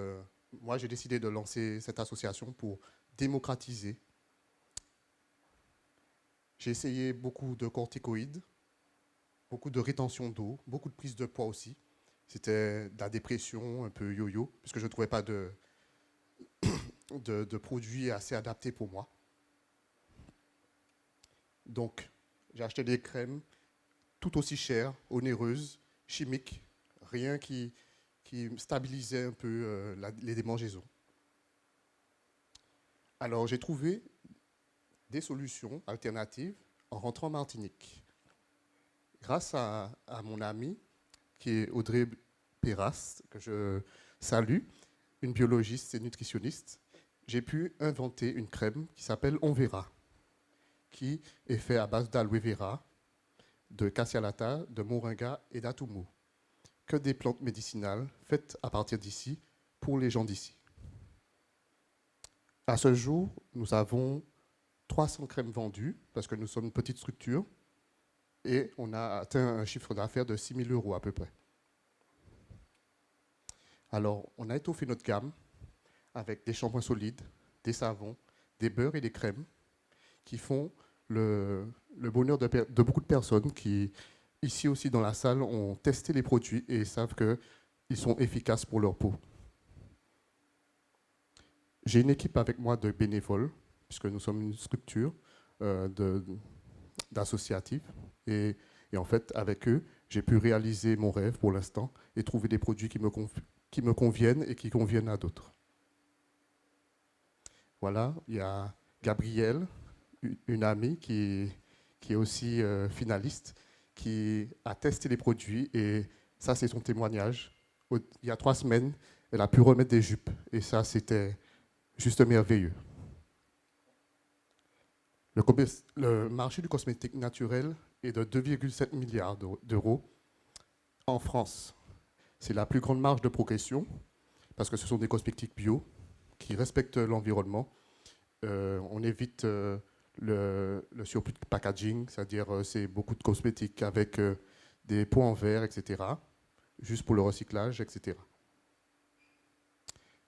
moi, j'ai décidé de lancer cette association pour démocratiser. J'ai essayé beaucoup de corticoïdes, beaucoup de rétention d'eau, beaucoup de prise de poids aussi. C'était de la dépression, un peu yo-yo, puisque je ne trouvais pas de produits assez adaptés pour moi. Donc, j'ai acheté des crèmes tout aussi chères, onéreuses, chimiques, rien qui stabilisait un peu les démangeaisons. Alors, j'ai trouvé des solutions alternatives en rentrant en Martinique. Grâce à mon amie, qui est Audrey Perras, que je salue, une biologiste et nutritionniste, j'ai pu inventer une crème qui s'appelle On Verra, qui est faite à base d'aloe vera, de cassialata, de moringa et d'atumo, que des plantes médicinales faites à partir d'ici pour les gens d'ici. À ce jour, nous avons 300 crèmes vendues, parce que nous sommes une petite structure, et on a atteint un chiffre d'affaires de 6 000 € à peu près. Alors, on a étoffé notre gamme avec des shampoings solides, des savons, des beurres et des crèmes qui font le bonheur de beaucoup de personnes qui, ici aussi dans la salle, ont testé les produits et savent qu'ils sont efficaces pour leur peau. J'ai une équipe avec moi de bénévoles, puisque nous sommes une structure d'associatifs. Et en fait, avec eux, j'ai pu réaliser mon rêve pour l'instant et trouver des produits qui me conviennent et qui conviennent à d'autres. Voilà, il y a Gabrielle, une amie qui est aussi finaliste, qui a testé les produits et Ça, c'est son témoignage. Il y a 3 semaines, elle a pu remettre des jupes. Et ça, c'était juste merveilleux. Le marché du cosmétique naturel est de 2,7 milliards d'euros en France. C'est la plus grande marge de progression parce que ce sont des cosmétiques bio qui respectent l'environnement. On évite le surplus de packaging, c'est-à-dire c'est beaucoup de cosmétiques avec des pots en verre, etc., juste pour le recyclage, etc.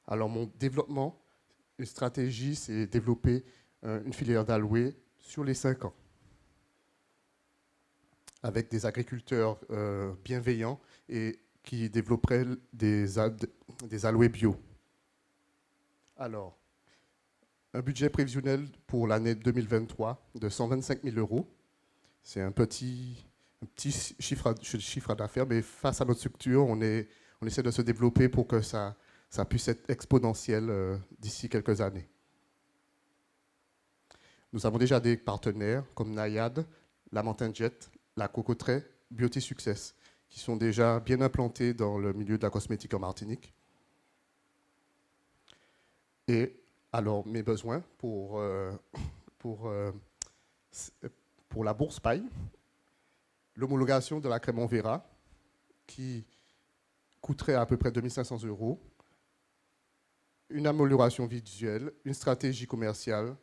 Alors mon développement, une stratégie, c'est développer une filière d'aloe sur les 5 ans, avec des agriculteurs bienveillants et qui développeraient des aloés bio. Alors, un budget prévisionnel pour l'année 2023 de 125 000 €. C'est un petit chiffre d'affaires, mais face à notre structure, on essaie de se développer pour que ça puisse être exponentiel d'ici quelques années. Nous avons déjà des partenaires comme Nayad, La Montagne Jet, La Cocoterie, Beauty Success, qui sont déjà bien implantés dans le milieu de la cosmétique en Martinique. Et alors, mes besoins pour la bourse paille, l'homologation de la crème en Vera, qui coûterait à peu près 2 500 €, une amélioration visuelle, une stratégie commerciale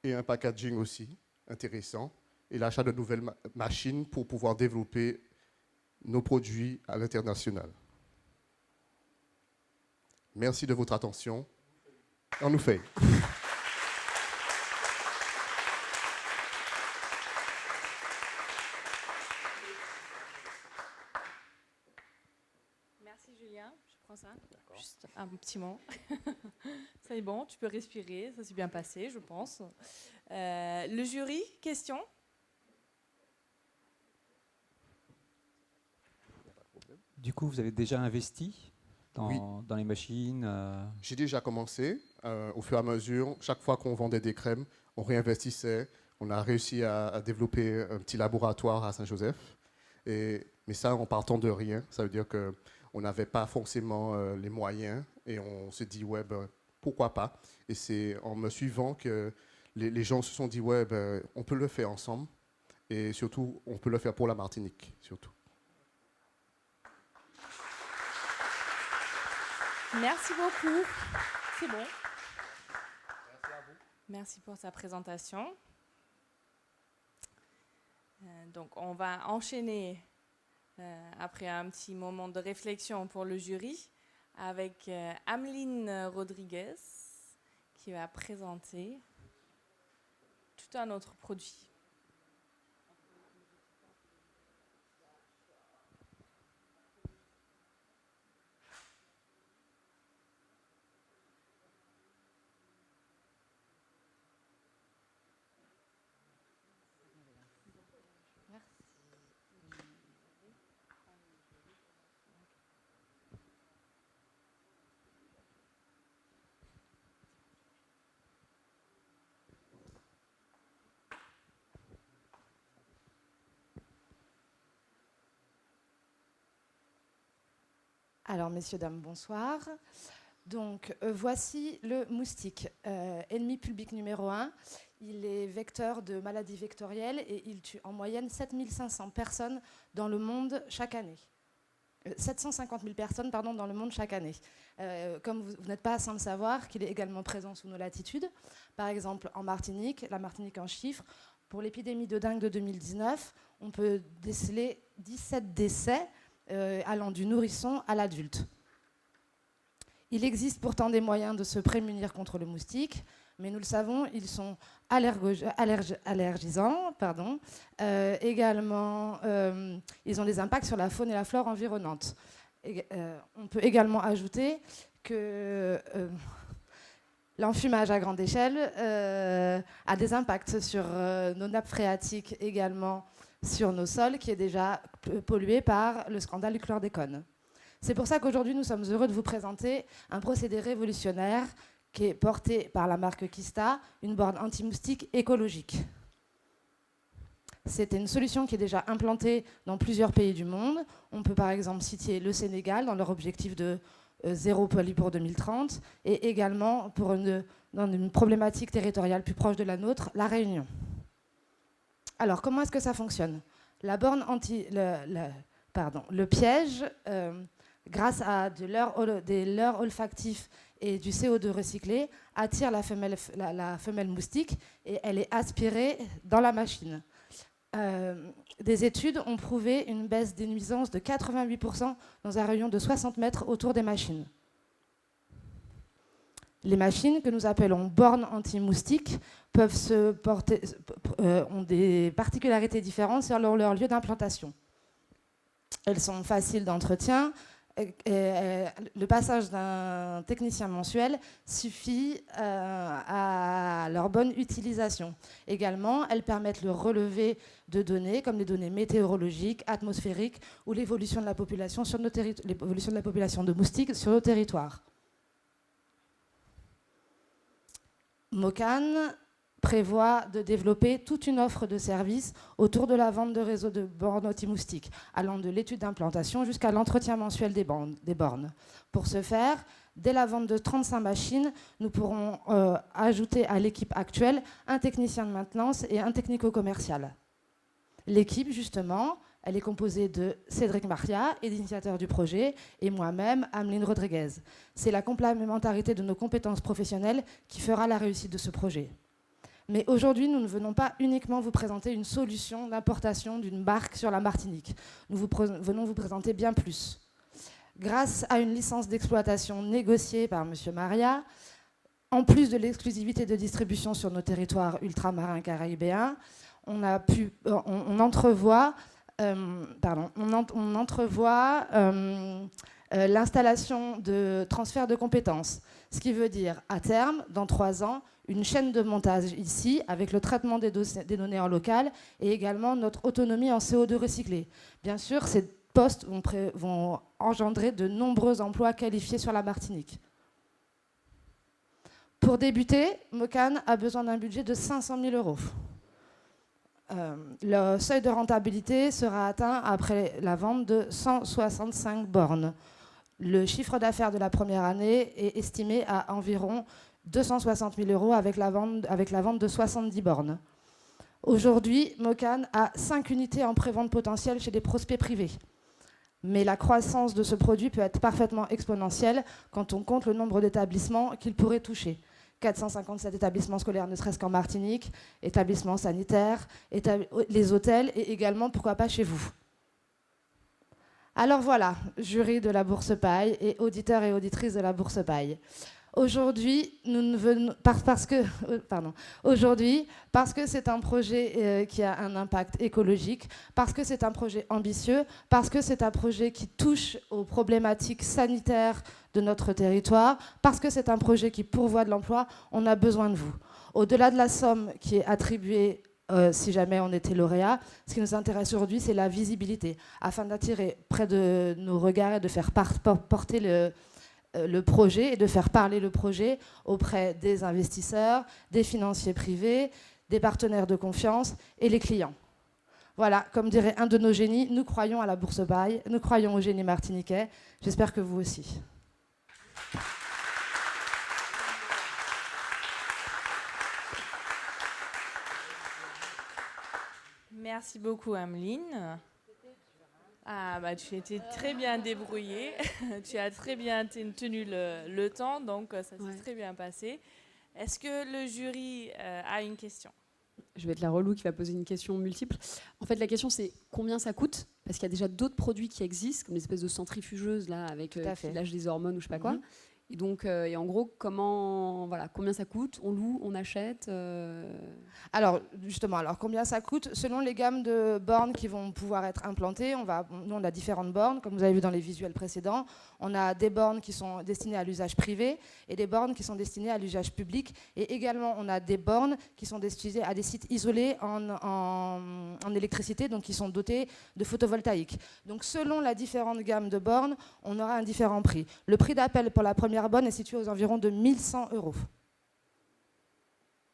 et un packaging aussi intéressant, et l'achat de nouvelles machines pour pouvoir développer nos produits à l'international. Merci de votre attention. On nous fait. Merci Julien, je prends ça. Juste un petit moment. C'est bon, tu peux respirer, ça s'est bien passé, je pense. Le jury, question? Du coup, vous avez déjà investi Oui. dans les machines J'ai déjà commencé. Au fur et à mesure, chaque fois qu'on vendait des crèmes, on réinvestissait. On a réussi à développer un petit laboratoire à Saint-Joseph. Mais ça, en partant de rien, ça veut dire qu'on n'avait pas forcément les moyens. Et on s'est dit, ouais, ben, pourquoi pas. Et c'est en me suivant que les gens se sont dit, ouais, ben, on peut le faire ensemble. Et surtout, on peut le faire pour la Martinique, surtout. Merci beaucoup. C'est bon. Merci à vous. Merci pour sa présentation. Donc, on va enchaîner après un petit moment de réflexion pour le jury avec Ameline Rodriguez qui va présenter tout un autre produit. Alors, messieurs, dames, bonsoir. Donc, voici le moustique, ennemi public numéro 1. Il est vecteur de maladies vectorielles et il tue en moyenne 7500 personnes dans le monde chaque année. 750 000 personnes dans le monde chaque année. Comme vous n'êtes pas sans le savoir, qu'il est également présent sous nos latitudes. Par exemple, en Martinique, la Martinique en chiffres, pour l'épidémie de dengue de 2019, on peut déceler 17 décès allant du nourrisson à l'adulte. Il existe pourtant des moyens de se prémunir contre le moustique, mais nous le savons, ils sont allergisants. Également, ils ont des impacts sur la faune et la flore environnantes. On peut également ajouter que l'enfumage à grande échelle a des impacts sur nos nappes phréatiques, également sur nos sols, qui est déjà pollué par le scandale du chlordécone. C'est pour ça qu'aujourd'hui, nous sommes heureux de vous présenter un procédé révolutionnaire qui est porté par la marque Kista, une borne anti-moustique écologique. C'était une solution qui est déjà implantée dans plusieurs pays du monde. On peut par exemple citer le Sénégal dans leur objectif de zéro pollue pour 2030 et également dans une problématique territoriale plus proche de la nôtre, la Réunion. Alors, comment est-ce que ça fonctionne? La borne le piège, grâce à des leurres olfactifs et du CO2 recyclé, attire la femelle moustique et elle est aspirée dans la machine. Des études ont prouvé une baisse des nuisances de 88% dans un rayon de 60 mètres autour des machines. Les machines, que nous appelons bornes anti-moustiques, ont des particularités différentes selon leur lieu d'implantation. Elles sont faciles d'entretien. Le passage d'un technicien mensuel suffit à leur bonne utilisation. Également, elles permettent le relevé de données comme les données météorologiques, atmosphériques ou l'évolution de la population de moustiques sur nos territoires. Mocan prévoit de développer toute une offre de services autour de la vente de réseaux de bornes anti-moustiques, allant de l'étude d'implantation jusqu'à l'entretien mensuel des bornes. Pour ce faire, dès la vente de 35 machines, nous pourrons ajouter à l'équipe actuelle un technicien de maintenance et un technico-commercial. L'équipe, justement, elle est composée de Cédric Maria, initiateur du projet, et moi-même, Ameline Rodriguez. C'est la complémentarité de nos compétences professionnelles qui fera la réussite de ce projet. Mais aujourd'hui, nous ne venons pas uniquement vous présenter une solution d'importation d'une barque sur la Martinique. Nous venons vous présenter bien plus. Grâce à une licence d'exploitation négociée par M. Maria, en plus de l'exclusivité de distribution sur nos territoires ultramarins caribéens, on entrevoit l'installation de transfert de compétences. Ce qui veut dire, à terme, dans 3 ans, une chaîne de montage ici, avec le traitement des données en local et également notre autonomie en CO2 recyclé. Bien sûr, ces postes vont engendrer de nombreux emplois qualifiés sur la Martinique. Pour débuter, Mocan a besoin d'un budget de 500 000 €. Le seuil de rentabilité sera atteint après la vente de 165 bornes. Le chiffre d'affaires de la première année est estimé à environ 260 000 € avec la vente de 70 bornes. Aujourd'hui, Mocan a 5 unités en prévente potentielle chez des prospects privés. Mais la croissance de ce produit peut être parfaitement exponentielle quand on compte le nombre d'établissements qu'il pourrait toucher. 457 établissements scolaires, ne serait-ce qu'en Martinique, établissements sanitaires, les hôtels et également, pourquoi pas, chez vous. Alors voilà, jury de la Bourse Paille et auditeurs et auditrices de la Bourse Paille. Aujourd'hui, parce que c'est un projet qui a un impact écologique, parce que c'est un projet ambitieux, parce que c'est un projet qui touche aux problématiques sanitaires de notre territoire, parce que c'est un projet qui pourvoit de l'emploi, on a besoin de vous. Au-delà de la somme qui est attribuée si jamais on était lauréat, ce qui nous intéresse aujourd'hui, c'est la visibilité, afin d'attirer près de nos regards et de faire porter le projet et de faire parler le projet auprès des investisseurs, des financiers privés, des partenaires de confiance et les clients. Voilà, comme dirait un de nos génies, nous croyons à la Bourse Paille, nous croyons au génie martiniquais. J'espère que vous aussi. Merci beaucoup, Ameline. Ah, bah, tu étais très bien débrouillée. Tu as très bien tenu le temps, donc ça s'est très bien passé. Est-ce que le jury a une question? Je vais être la relou qui va poser une question multiple. En fait, la question, c'est combien ça coûte? Parce qu'il y a déjà d'autres produits qui existent, comme des espèces de centrifugeuses là, avec l'âge des hormones ou je sais pas quoi. Et donc, et en gros, combien ça coûte? On loue, on achète Alors, justement, combien ça coûte? Selon les gammes de bornes qui vont pouvoir être implantées, nous, on a différentes bornes, comme vous avez vu dans les visuels précédents. On a des bornes qui sont destinées à l'usage privé et des bornes qui sont destinées à l'usage public. Et également, on a des bornes qui sont destinées à des sites isolés en électricité, donc qui sont dotés de photovoltaïque. Donc, selon la différente gamme de bornes, on aura un différent prix. Le prix d'appel pour la première bonne est située aux environs de 1 100 €.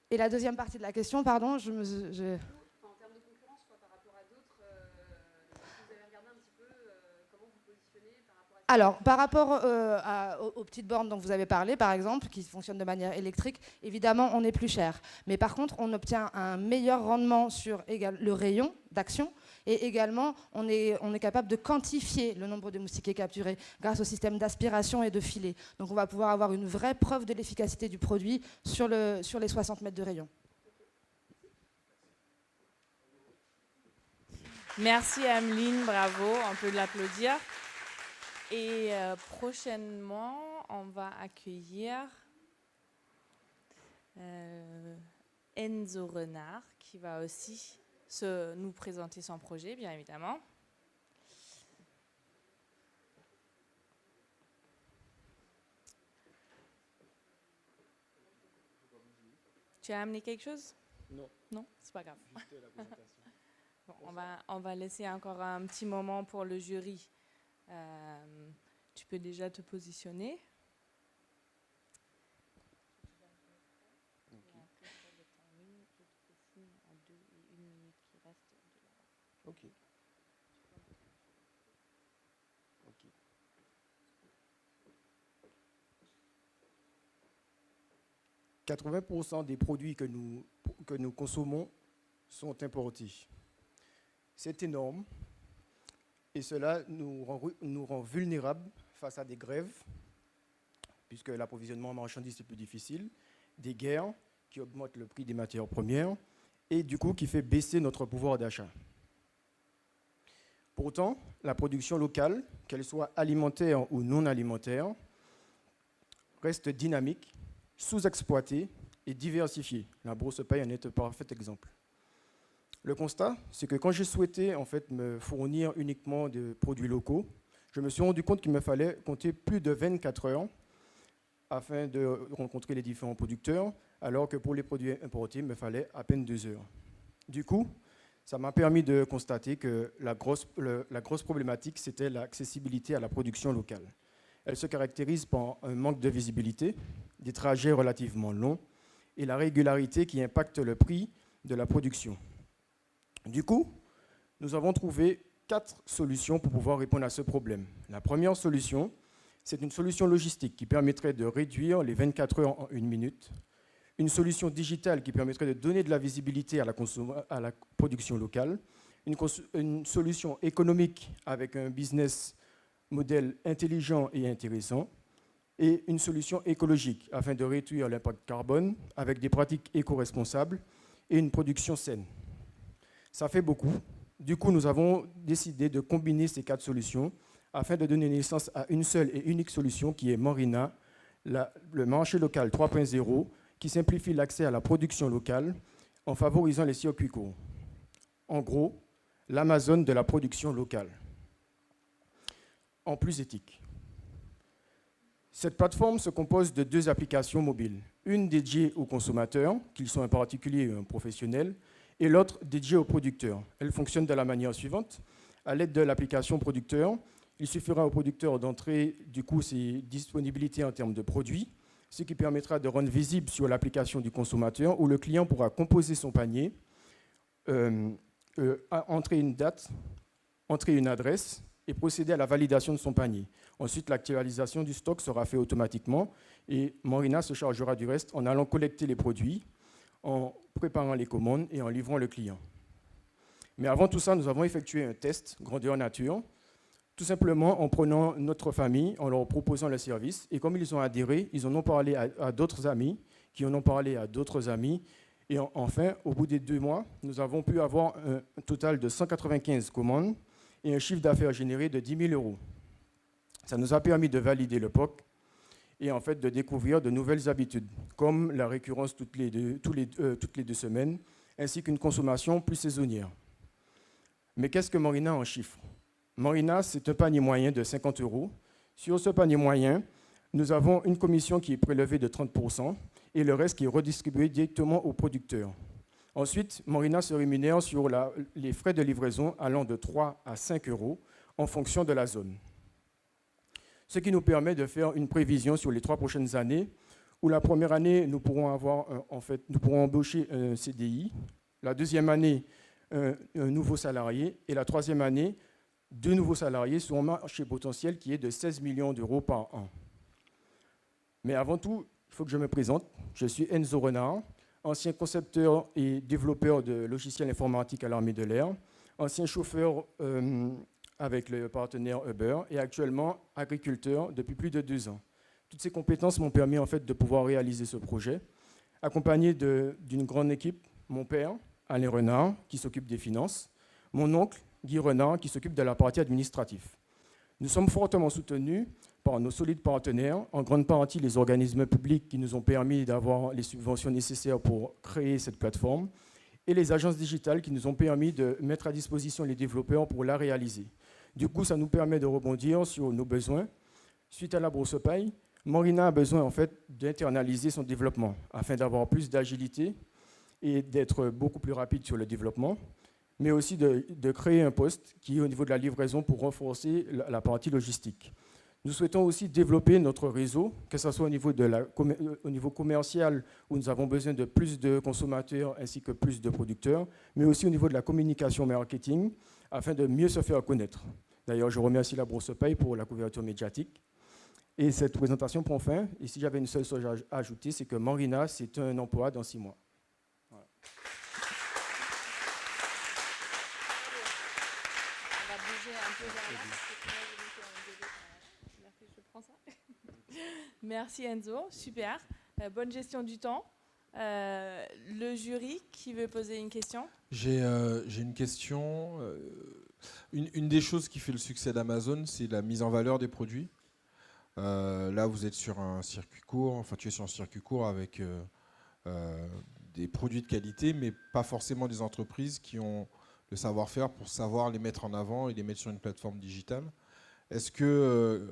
Et la deuxième partie de la question, pardon, En termes de concurrence, Alors, par rapport aux petites bornes dont vous avez parlé, par exemple, qui fonctionnent de manière électrique, évidemment, on est plus cher. Mais par contre, on obtient un meilleur rendement sur le rayon d'action. Et également, on est capable de quantifier le nombre de moustiquaires capturés grâce au système d'aspiration et de filet. Donc, on va pouvoir avoir une vraie preuve de l'efficacité du produit sur les 60 mètres de rayon. Merci Ameline, bravo, on peut l'applaudir. Et prochainement, on va accueillir Enzo Renard qui va aussi nous présenter son projet, bien évidemment. Tu as amené quelque chose? Non. Non, c'est pas grave. Bon, on va laisser encore un petit moment pour le jury. Tu peux déjà te positionner. Ok. 80% des produits que nous consommons sont importés. C'est énorme et cela nous rend vulnérables face à des grèves, puisque l'approvisionnement en marchandises est plus difficile, des guerres qui augmentent le prix des matières premières et du coup qui fait baisser notre pouvoir d'achat. Pourtant, la production locale, qu'elle soit alimentaire ou non alimentaire, reste dynamique, sous-exploitée et diversifiée. La Bourse Paille en est un parfait exemple. Le constat, c'est que quand j'ai souhaité en fait, me fournir uniquement de produits locaux, je me suis rendu compte qu'il me fallait compter plus de 24 heures afin de rencontrer les différents producteurs, alors que pour les produits importés, il me fallait à peine 2 heures. Du coup, ça m'a permis de constater que la grosse problématique, c'était l'accessibilité à la production locale. Elle se caractérise par un manque de visibilité, des trajets relativement longs et la régularité qui impacte le prix de la production. Du coup, nous avons trouvé 4 solutions pour pouvoir répondre à ce problème. La première solution, c'est une solution logistique qui permettrait de réduire les 24 heures en 1 minute. Une solution digitale qui permettrait de donner de la visibilité à la production locale. Une solution économique avec un business modèle intelligent et intéressant. Et une solution écologique afin de réduire l'impact carbone avec des pratiques éco-responsables et une production saine. Ça fait beaucoup. Du coup, nous avons décidé de combiner ces 4 solutions afin de donner naissance à une seule et unique solution qui est Morina, le marché local 3.0, qui simplifie l'accès à la production locale en favorisant les circuits courts. En gros, l'Amazon de la production locale, en plus éthique. Cette plateforme se compose de 2 applications mobiles, une dédiée aux consommateurs, qu'ils soient un particulier ou un professionnel, et l'autre dédiée aux producteurs. Elle fonctionne de la manière suivante. À l'aide de l'application producteur, il suffira au producteur d'entrer du coup ses disponibilités en termes de produits, ce qui permettra de rendre visible sur l'application du consommateur où le client pourra composer son panier, entrer une date, entrer une adresse et procéder à la validation de son panier. Ensuite, l'actualisation du stock sera faite automatiquement et Morina se chargera du reste en allant collecter les produits, en préparant les commandes et en livrant le client. Mais avant tout ça, nous avons effectué un test grandeur nature, tout simplement en prenant notre famille, en leur proposant le service. Et comme ils ont adhéré, ils en ont parlé à d'autres amis, qui en ont parlé à d'autres amis. Et enfin, au bout des 2 mois, nous avons pu avoir un total de 195 commandes et un chiffre d'affaires généré de 10 000 €. Ça nous a permis de valider le POC et en fait de découvrir de nouvelles habitudes, comme la récurrence toutes les 2 semaines, ainsi qu'une consommation plus saisonnière. Mais qu'est-ce que Morina en chiffres? Morina, c'est un panier moyen de 50 €. Sur ce panier moyen, nous avons une commission qui est prélevée de 30% et le reste qui est redistribué directement aux producteurs. Ensuite, Morina se rémunère sur les frais de livraison allant de 3 à 5 € en fonction de la zone. Ce qui nous permet de faire une prévision sur les 3 prochaines années, où la première année, nous pourrons embaucher un CDI, la deuxième année, un nouveau salarié, et la troisième année, 2 nouveaux salariés sur un marché potentiel qui est de 16 millions d'euros par an. Mais avant tout, il faut que je me présente. Je suis Enzo Renard, ancien concepteur et développeur de logiciels informatiques à l'armée de l'air, ancien chauffeur avec le partenaire Uber et actuellement agriculteur depuis plus de 2 ans. Toutes ces compétences m'ont permis en fait de pouvoir réaliser ce projet, accompagné d'une grande équipe, mon père, Alain Renard, qui s'occupe des finances, mon oncle, Guy Renard, qui s'occupe de la partie administrative. Nous sommes fortement soutenus par nos solides partenaires, en grande partie les organismes publics qui nous ont permis d'avoir les subventions nécessaires pour créer cette plateforme, et les agences digitales qui nous ont permis de mettre à disposition les développeurs pour la réaliser. Du coup, ça nous permet de rebondir sur nos besoins. Suite à la Bourse Paille, Marina a besoin en fait d'internaliser son développement afin d'avoir plus d'agilité et d'être beaucoup plus rapide sur le développement, mais aussi de créer un poste qui est au niveau de la livraison pour renforcer la partie logistique. Nous souhaitons aussi développer notre réseau, que ce soit au niveau commercial, où nous avons besoin de plus de consommateurs ainsi que plus de producteurs, mais aussi au niveau de la communication marketing, afin de mieux se faire connaître. D'ailleurs, je remercie la Bourse Paille pour la couverture médiatique. Et cette présentation prend fin. Et si j'avais une seule chose à ajouter, c'est que Marina, c'est un emploi dans 6 mois. Voilà. On va bouger un peu vers là. Je prends ça. Merci Enzo, super. Bonne gestion du temps. Le jury, qui veut poser une question? J'ai une question. Une des choses qui fait le succès d'Amazon, c'est la mise en valeur des produits. Là, vous êtes sur un circuit court, enfin tu es sur un circuit court avec des produits de qualité, mais pas forcément des entreprises qui ont le savoir-faire pour savoir les mettre en avant et les mettre sur une plateforme digitale. Est-ce que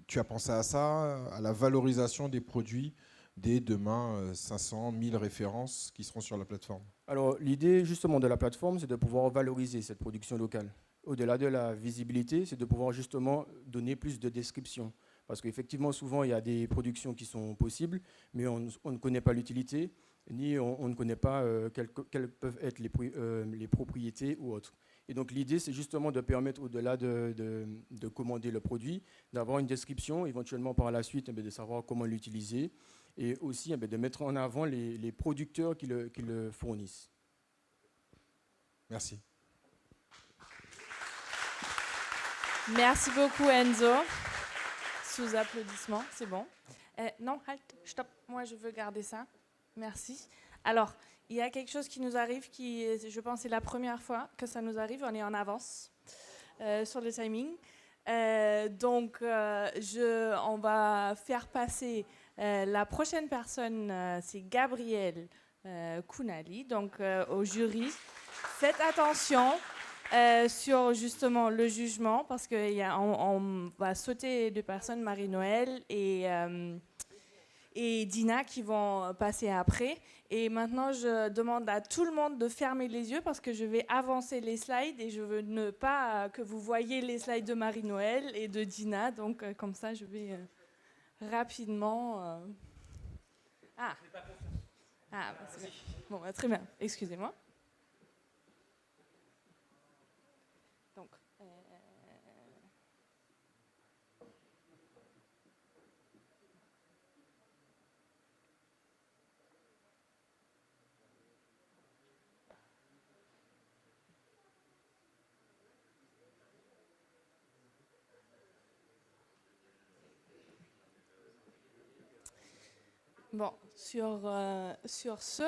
tu as pensé à ça, à la valorisation des produits dès demain 500, 1000 références qui seront sur la plateforme? Alors, l'idée justement de la plateforme, c'est de pouvoir valoriser cette production locale. Au-delà de la visibilité, c'est de pouvoir justement donner plus de descriptions. Parce qu'effectivement, souvent, il y a des productions qui sont possibles, mais on ne connaît pas l'utilité, ni on ne connaît pas quelles peuvent être les propriétés ou autres. Et donc, l'idée, c'est justement de permettre, au-delà de commander le produit, d'avoir une description, éventuellement par la suite, de savoir comment l'utiliser, et aussi de mettre en avant les producteurs qui le fournissent. Merci. Merci beaucoup Enzo. Sous applaudissements, c'est bon. Non, halt, stop, moi je veux garder ça. Merci. Alors, il y a quelque chose qui nous arrive, qui, je pense, c'est la première fois que ça nous arrive, on est en avance sur le timing. Donc, on va faire passer la prochaine personne, c'est Gabriel Kounali, donc au jury. Faites attention. Sur justement le jugement, parce qu'on va sauter deux personnes, Marie-Noël et Dina, qui vont passer après. Et maintenant, je demande à tout le monde de fermer les yeux parce que je vais avancer les slides et je veux ne pas que vous voyez les slides de Marie-Noël et de Dina. Donc, comme ça, je vais rapidement... Ah, bah, c'est bien. Bon, bah, très bien. Excusez-moi. Bon, sur ce,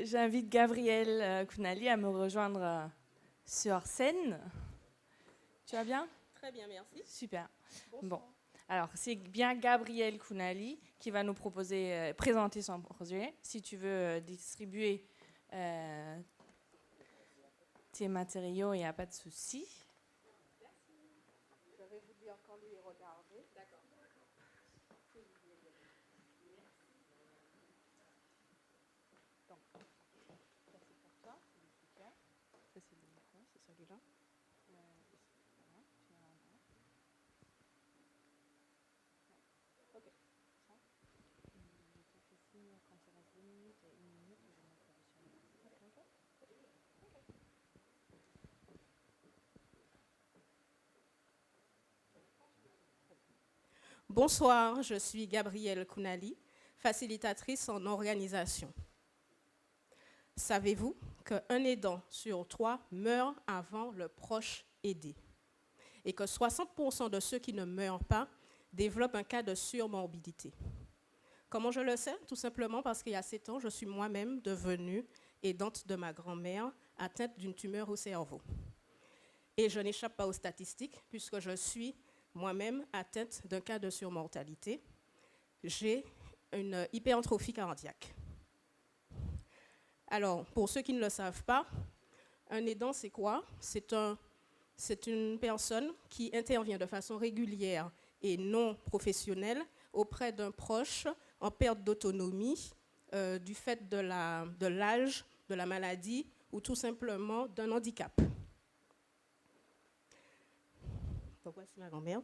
j'invite Gabriel Kounali à me rejoindre sur scène. Tu vas bien? Très bien, merci. Super. Bonsoir. Bon, alors c'est bien Gabriel Kounali qui va nous présenter son projet. Si tu veux distribuer tes matériaux, il n'y a pas de souci. J'aurais voulu encore les regarder. D'accord. Bonsoir, je suis Gabrielle Kounali, facilitatrice en organisation. Savez-vous qu'un aidant sur 3 meurt avant le proche aidé et que 60% de ceux qui ne meurent pas développent un cas de surmorbidité? Comment je le sais? Tout simplement parce qu'il y a 7 ans, je suis moi-même devenue aidante de ma grand-mère atteinte d'une tumeur au cerveau. Et je n'échappe pas aux statistiques puisque je suis moi-même atteinte d'un cas de surmortalité. J'ai une hypertrophie cardiaque. Alors, pour ceux qui ne le savent pas, un aidant, c'est quoi? C'est une personne qui intervient de façon régulière et non professionnelle auprès d'un proche en perte d'autonomie du fait de l'âge, de la maladie ou tout simplement d'un handicap. Donc voici ma grand-mère.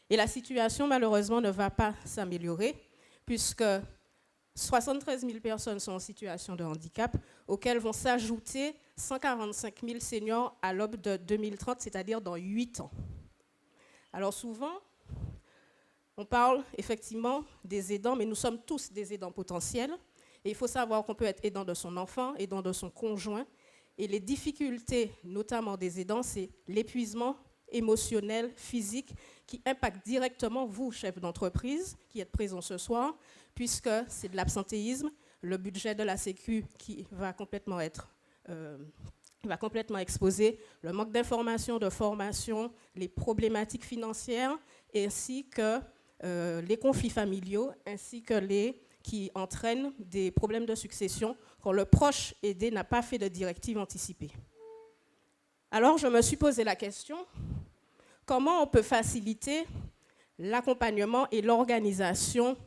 Et la situation, malheureusement, ne va pas s'améliorer puisque 73 000 personnes sont en situation de handicap, auxquelles vont s'ajouter 145 000 seniors à l'aube de 2030, c'est-à-dire dans 8 ans. Alors souvent, on parle effectivement des aidants, mais nous sommes tous des aidants potentiels. Et il faut savoir qu'on peut être aidant de son enfant, aidant de son conjoint. Et les difficultés, notamment des aidants, c'est l'épuisement émotionnel, physique, qui impacte directement vous, chef d'entreprise, qui êtes présent ce soir, puisque c'est de l'absentéisme, le budget de la Sécu qui va complètement être exposé, le manque d'information, de formation, les problématiques financières, ainsi que les conflits familiaux, ainsi que qui entraînent des problèmes de succession quand le proche aidé n'a pas fait de directive anticipée. Alors, je me suis posé la question, comment on peut faciliter l'accompagnement et l'organisation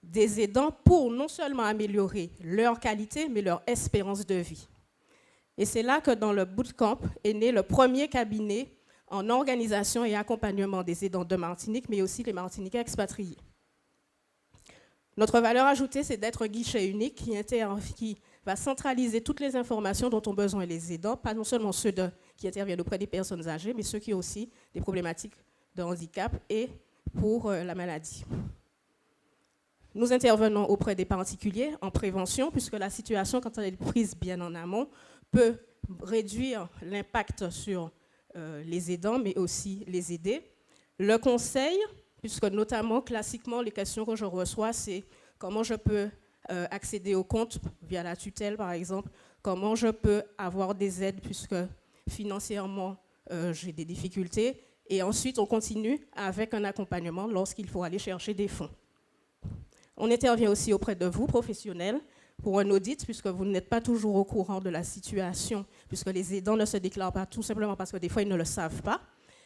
des aidants pour non seulement améliorer leur qualité, mais leur espérance de vie. Et c'est là que dans le bootcamp est né le premier cabinet en organisation et accompagnement des aidants de Martinique, mais aussi les Martiniquais expatriés. Notre valeur ajoutée, c'est d'être un guichet unique qui va centraliser toutes les informations dont ont besoin les aidants, pas non seulement ceux qui interviennent auprès des personnes âgées, mais ceux qui ont aussi des problématiques de handicap et pour la maladie. Nous intervenons auprès des particuliers en prévention, puisque la situation, quand elle est prise bien en amont, peut réduire l'impact sur les aidants, mais aussi les aidés. Le conseil, puisque notamment, classiquement, les questions que je reçois, c'est comment je peux accéder au compte via la tutelle, par exemple, comment je peux avoir des aides, puisque financièrement, j'ai des difficultés. Et ensuite, on continue avec un accompagnement lorsqu'il faut aller chercher des fonds. On intervient aussi auprès de vous, professionnels, pour un audit, puisque vous n'êtes pas toujours au courant de la situation, puisque les aidants ne se déclarent pas tout simplement parce que des fois, ils ne le savent pas.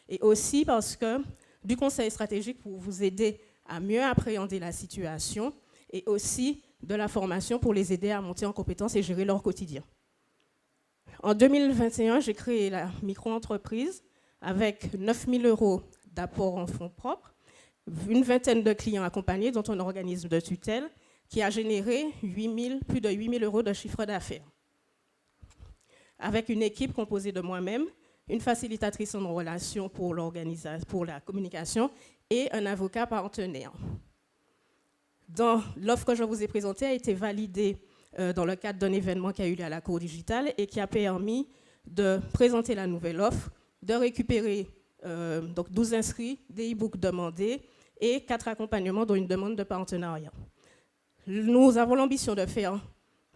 Et aussi parce que du conseil stratégique pour vous aider à mieux appréhender la situation et aussi de la formation pour les aider à monter en compétences et gérer leur quotidien. En 2021, j'ai créé la micro-entreprise avec 9 000 € d'apport en fonds propres, une vingtaine de clients accompagnés, dont un organisme de tutelle, qui a généré plus de 8 000 € de chiffre d'affaires. Avec une équipe composée de moi-même, une facilitatrice en relation pour la communication et un avocat partenaire. L'offre que je vous ai présentée a été validée dans le cadre d'un événement qui a eu lieu à la Cour digitale et qui a permis de présenter la nouvelle offre, de récupérer donc 12 inscrits, des e-books demandés et 4 accompagnements, dont une demande de partenariat. Nous avons l'ambition de faire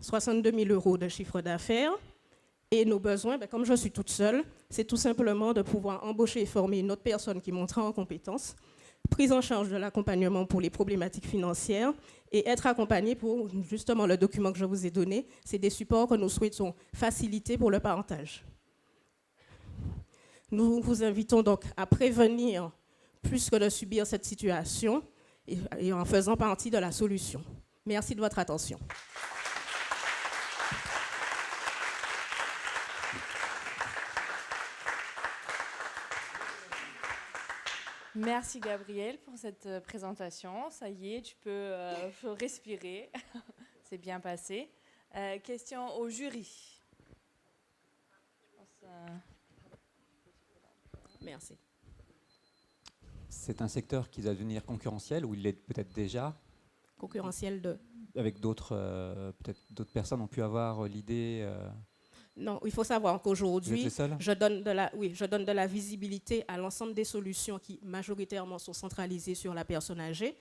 62 000 € de chiffre d'affaires. Et nos besoins, comme je suis toute seule, c'est tout simplement de pouvoir embaucher et former une autre personne qui montera en compétences, prise en charge de l'accompagnement pour les problématiques financières et être accompagné pour justement le document que je vous ai donné. C'est des supports que nous souhaitons faciliter pour le partage. Nous vous invitons donc à prévenir plus que de subir cette situation et en faisant partie de la solution. Merci de votre attention. Merci Gabrielle pour cette présentation. Ça y est, tu peux respirer. C'est bien passé. Question au jury. Merci. c'est un secteur qui va devenir concurrentiel, ou il l'est peut-être déjà. Concurrentiel de... Avec d'autres, peut-être d'autres personnes ont pu avoir l'idée. Non, il faut savoir qu'aujourd'hui, je donne de la visibilité à l'ensemble des solutions qui majoritairement sont centralisées sur la personne âgée.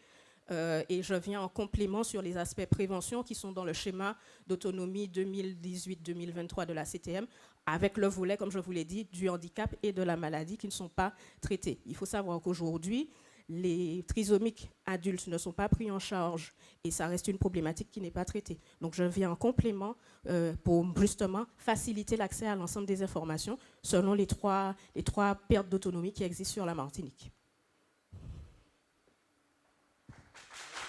Et je viens en complément sur les aspects prévention qui sont dans le schéma d'autonomie 2018-2023 de la CTM, avec le volet, comme je vous l'ai dit, du handicap et de la maladie qui ne sont pas traités. Il faut savoir qu'aujourd'hui, les trisomiques adultes ne sont pas pris en charge et ça reste une problématique qui n'est pas traitée. Donc je viens en complément pour justement faciliter l'accès à l'ensemble des informations selon les trois pertes d'autonomie qui existent sur la Martinique.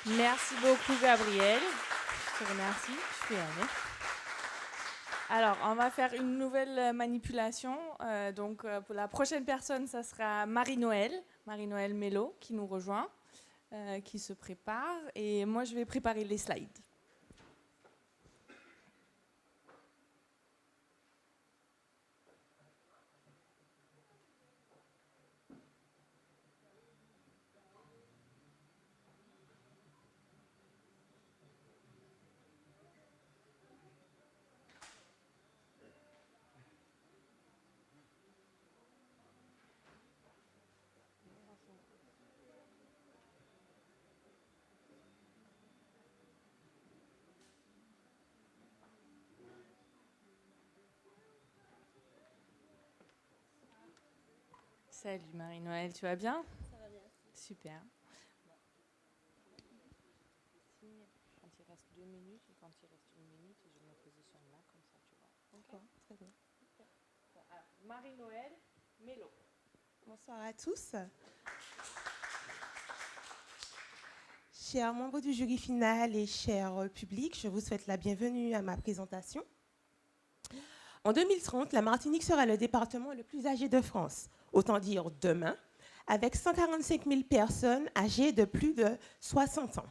Merci beaucoup, Gabrielle. Je te remercie. Je suis allée. Alors, on va faire une nouvelle manipulation. Pour la prochaine personne, ça sera Marie-Noël Mello, qui nous rejoint, qui se prépare. Et moi, je vais préparer les slides. Salut Marie-Noël, tu vas bien? Ça va bien. Super. Bon. Quand il reste 2 minutes et quand il reste 1 minute, je me positionne là, comme ça tu vois. D'accord, très bien. Bon, alors, Marie-Noël Mello. Bonsoir à tous. Chers membres du jury final et chers publics, je vous souhaite la bienvenue à ma présentation. En 2030, la Martinique sera le département le plus âgé de France. Autant dire demain, avec 145 000 personnes âgées de plus de 60 ans.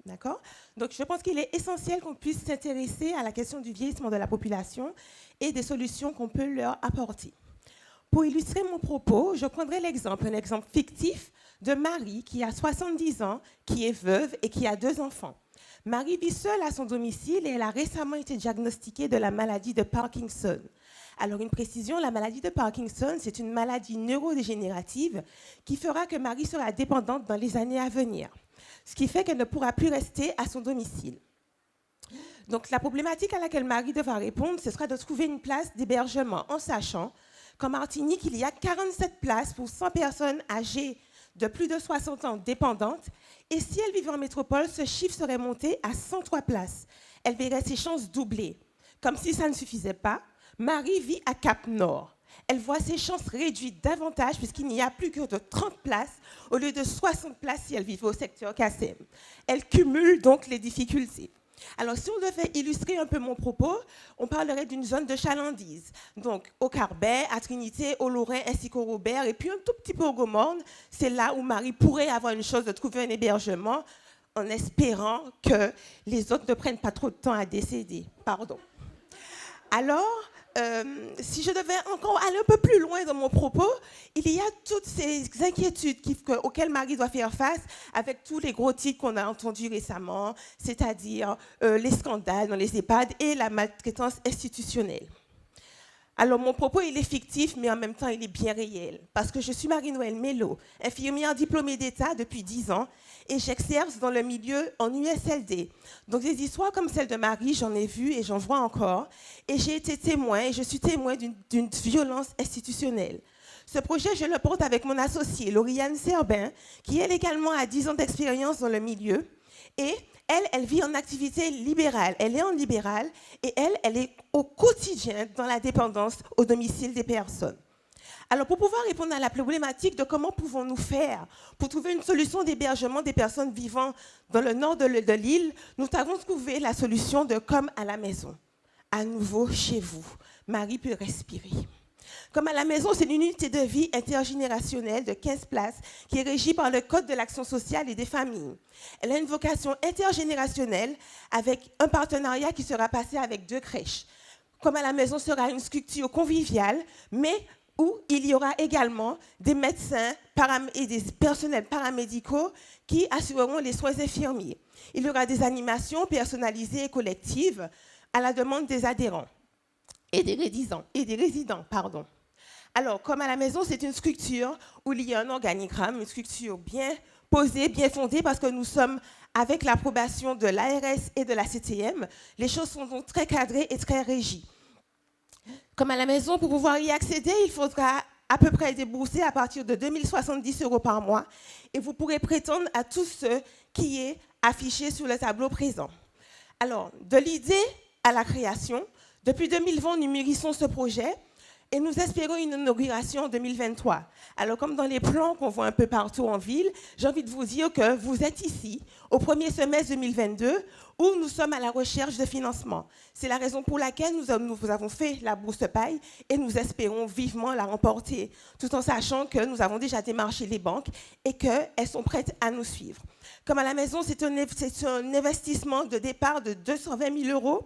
D'accord ? Donc, je pense qu'il est essentiel qu'on puisse s'intéresser à la question du vieillissement de la population et des solutions qu'on peut leur apporter. Pour illustrer mon propos, je prendrai un exemple fictif de Marie qui a 70 ans, qui est veuve et qui a 2 enfants. Marie vit seule à son domicile et elle a récemment été diagnostiquée de la maladie de Parkinson. Alors, une précision, la maladie de Parkinson, c'est une maladie neurodégénérative qui fera que Marie sera dépendante dans les années à venir, ce qui fait qu'elle ne pourra plus rester à son domicile. Donc, la problématique à laquelle Marie devra répondre, ce sera de trouver une place d'hébergement, en sachant qu'en Martinique, il y a 47 places pour 100 personnes âgées de plus de 60 ans dépendantes, et si elle vivait en métropole, ce chiffre serait monté à 103 places. Elle verrait ses chances doubler. Comme si ça ne suffisait pas, Marie vit à Cap-Nord. Elle voit ses chances réduites davantage puisqu'il n'y a plus que de 30 places au lieu de 60 places si elle vivait au secteur KSM. Elle cumule donc les difficultés. Alors, si on devait illustrer un peu mon propos, on parlerait d'une zone de chalandise. Donc, au Carbet, à Trinité, au Lorrain ainsi qu'au Robert, et puis un tout petit peu au Gomorne, c'est là où Marie pourrait avoir une chance de trouver un hébergement en espérant que les autres ne prennent pas trop de temps à décéder. Pardon. Alors, si je devais encore aller un peu plus loin dans mon propos, il y a toutes ces inquiétudes auxquelles Marie doit faire face avec tous les gros titres qu'on a entendus récemment, c'est-à-dire les scandales dans les EHPAD et la maltraitance institutionnelle. Alors, mon propos, il est fictif, mais en même temps, il est bien réel. Parce que je suis Marie-Noël Mello, infirmière diplômée d'État depuis 10 ans, et j'exerce dans le milieu en USLD. Donc, des histoires comme celle de Marie, j'en ai vu et j'en vois encore. Et j'ai été témoin, et je suis témoin d'une violence institutionnelle. Ce projet, je le porte avec mon associée, Lauriane Serbin, qui, elle également, a 10 ans d'expérience dans le milieu. Et elle vit en activité libérale. Elle est en libéral et elle est au quotidien dans la dépendance au domicile des personnes. Alors, pour pouvoir répondre à la problématique de comment pouvons-nous faire pour trouver une solution d'hébergement des personnes vivant dans le nord de l'île, nous avons trouvé la solution de Comme à la maison. À nouveau chez vous, Marie peut respirer. Comme à la maison, c'est une unité de vie intergénérationnelle de 15 places qui est régie par le Code de l'action sociale et des familles. Elle a une vocation intergénérationnelle avec un partenariat qui sera passé avec 2 crèches. Comme à la maison sera une structure conviviale, mais où il y aura également des médecins et des personnels paramédicaux qui assureront les soins infirmiers. Il y aura des animations personnalisées et collectives à la demande des adhérents et des résidents. Alors, comme à la maison, c'est une structure où il y a un organigramme, une structure bien posée, bien fondée, parce que nous sommes avec l'approbation de l'ARS et de la CTM. Les choses sont donc très cadrées et très régies. Comme à la maison, pour pouvoir y accéder, il faudra à peu près débourser à partir de 2070 € par mois, et vous pourrez prétendre à tout ce qui est affiché sur le tableau présent. Alors, de l'idée à la création, depuis 2020, nous mûrissons ce projet et nous espérons une inauguration en 2023. Alors, comme dans les plans qu'on voit un peu partout en ville, j'ai envie de vous dire que vous êtes ici au premier semestre 2022 où nous sommes à la recherche de financement. C'est la raison pour laquelle nous avons fait la bourse paille et nous espérons vivement la remporter, tout en sachant que nous avons déjà démarché les banques et qu'elles sont prêtes à nous suivre. Comme à la maison, c'est un investissement de départ de 220 000 €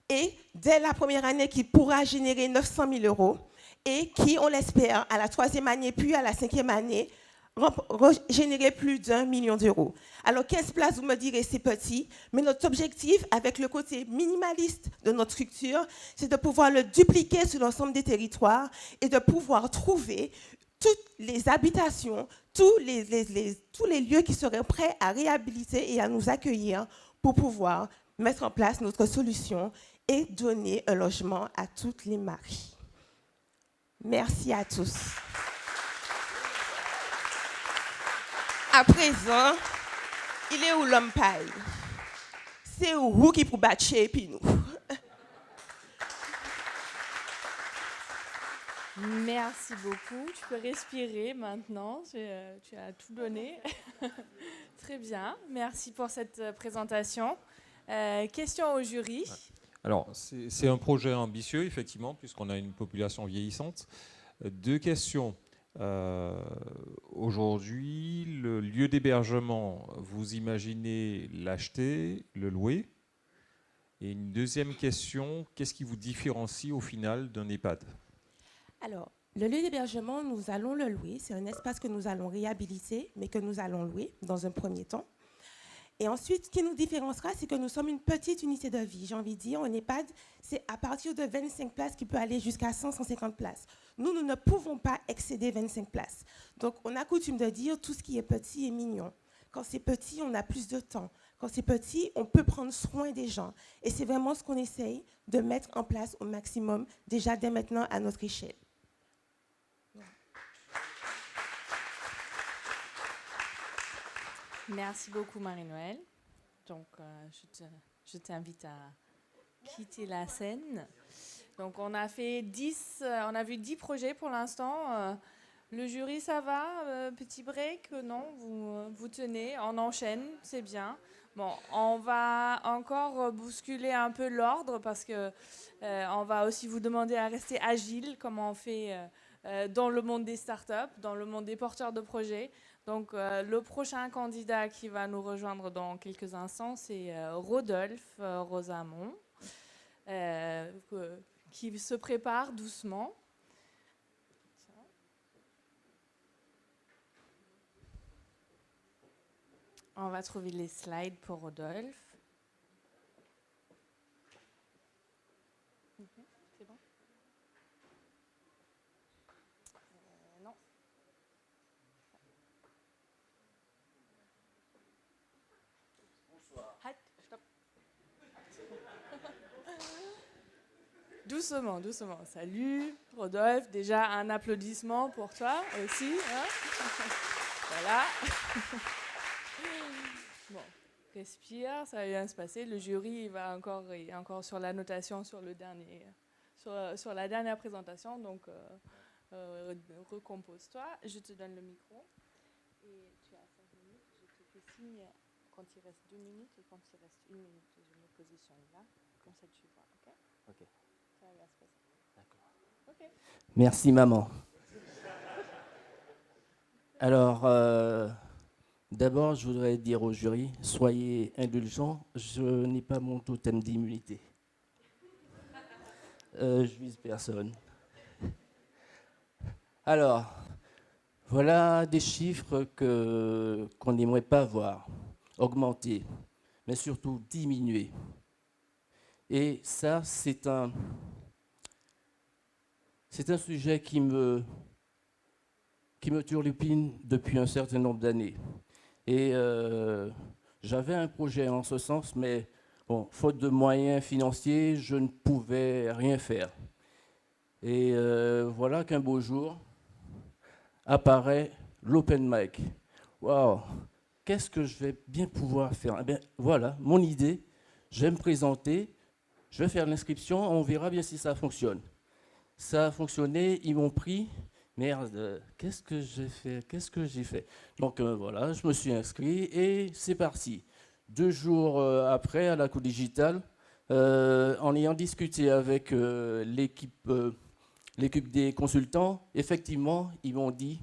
et dès la première année qui pourra générer 900 000 € et qui, on l'espère, à la 3e année puis à la 5e année, générer plus d'1 million d'euros. Alors 15 places, vous me direz, c'est petit, mais notre objectif, avec le côté minimaliste de notre structure, c'est de pouvoir le dupliquer sur l'ensemble des territoires et de pouvoir trouver toutes les habitations, tous les lieux qui seraient prêts à réhabiliter et à nous accueillir pour pouvoir mettre en place notre solution et donner un logement à toutes les maris. Merci à tous. À présent, il est où l'homme paille? C'est où qui pour battre et puis nous. Merci beaucoup. Tu peux respirer maintenant. Tu as tout donné. Très bien. Merci pour cette présentation. Question au jury. Alors, c'est un projet ambitieux, effectivement, puisqu'on a une population vieillissante. 2 questions. Aujourd'hui, le lieu d'hébergement, vous imaginez l'acheter, le louer? Et une deuxième question, qu'est-ce qui vous différencie au final d'un EHPAD? Alors, le lieu d'hébergement, nous allons le louer. C'est un espace que nous allons réhabiliter, mais que nous allons louer dans un premier temps. Et ensuite, ce qui nous différenciera, c'est que nous sommes une petite unité de vie. J'ai envie de dire, en EHPAD, c'est à partir de 25 places qui peut aller jusqu'à 100-150 places. Nous ne pouvons pas excéder 25 places. Donc, on a coutume de dire, tout ce qui est petit est mignon. Quand c'est petit, on a plus de temps. Quand c'est petit, on peut prendre soin des gens. Et c'est vraiment ce qu'on essaye de mettre en place au maximum, déjà dès maintenant à notre échelle. Merci beaucoup, Marie-Noëlle. Donc, je t'invite à quitter la scène. Donc, on a vu 10 projets pour l'instant. Le jury, ça va? Petit break? Non, vous tenez, on enchaîne, c'est bien. Bon, on va encore bousculer un peu l'ordre parce que on va aussi vous demander à rester agile, comme on fait dans le monde des startups, dans le monde des porteurs de projets. Donc, le prochain candidat qui va nous rejoindre dans quelques instants, c'est Rodolphe Rosamond, qui se prépare doucement. On va trouver les slides pour Rodolphe. C'est bon? Non. Stop. Doucement, doucement. Salut, Rodolphe. Déjà, un applaudissement pour toi aussi. Hein. Voilà. Bon, respire, ça va bien se passer. Le jury va encore sur la notation sur la dernière présentation. Donc, recompose-toi. Je te donne le micro. Et tu as 5 minutes. Je te fais signe quand il reste 2 minutes et quand il reste 1 minute. Je me positionne là. Comme ça, tu vois. OK? OK. Ça va bien se passer. D'accord. OK. Merci, maman. Alors, d'abord, je voudrais dire au jury, soyez indulgents, je n'ai pas mon totem d'immunité. Je vise personne. Alors, voilà des chiffres qu'on n'aimerait pas voir augmenter, mais surtout diminuer. Et ça, c'est un sujet qui me turlupine depuis un certain nombre d'années. Et j'avais un projet en ce sens, mais bon, faute de moyens financiers, je ne pouvais rien faire. Et voilà qu'un beau jour apparaît l'open mic. Waouh, qu'est-ce que je vais bien pouvoir faire? Eh bien, voilà, mon idée, je vais me présenter, je vais faire l'inscription, on verra bien si ça fonctionne. Ça a fonctionné, ils m'ont pris. Merde, qu'est-ce que j'ai fait? Qu'est-ce que j'ai fait? Donc voilà, je me suis inscrit et c'est parti. 2 jours après, à la Coup Digitale, en ayant discuté avec l'équipe des consultants, effectivement, ils m'ont dit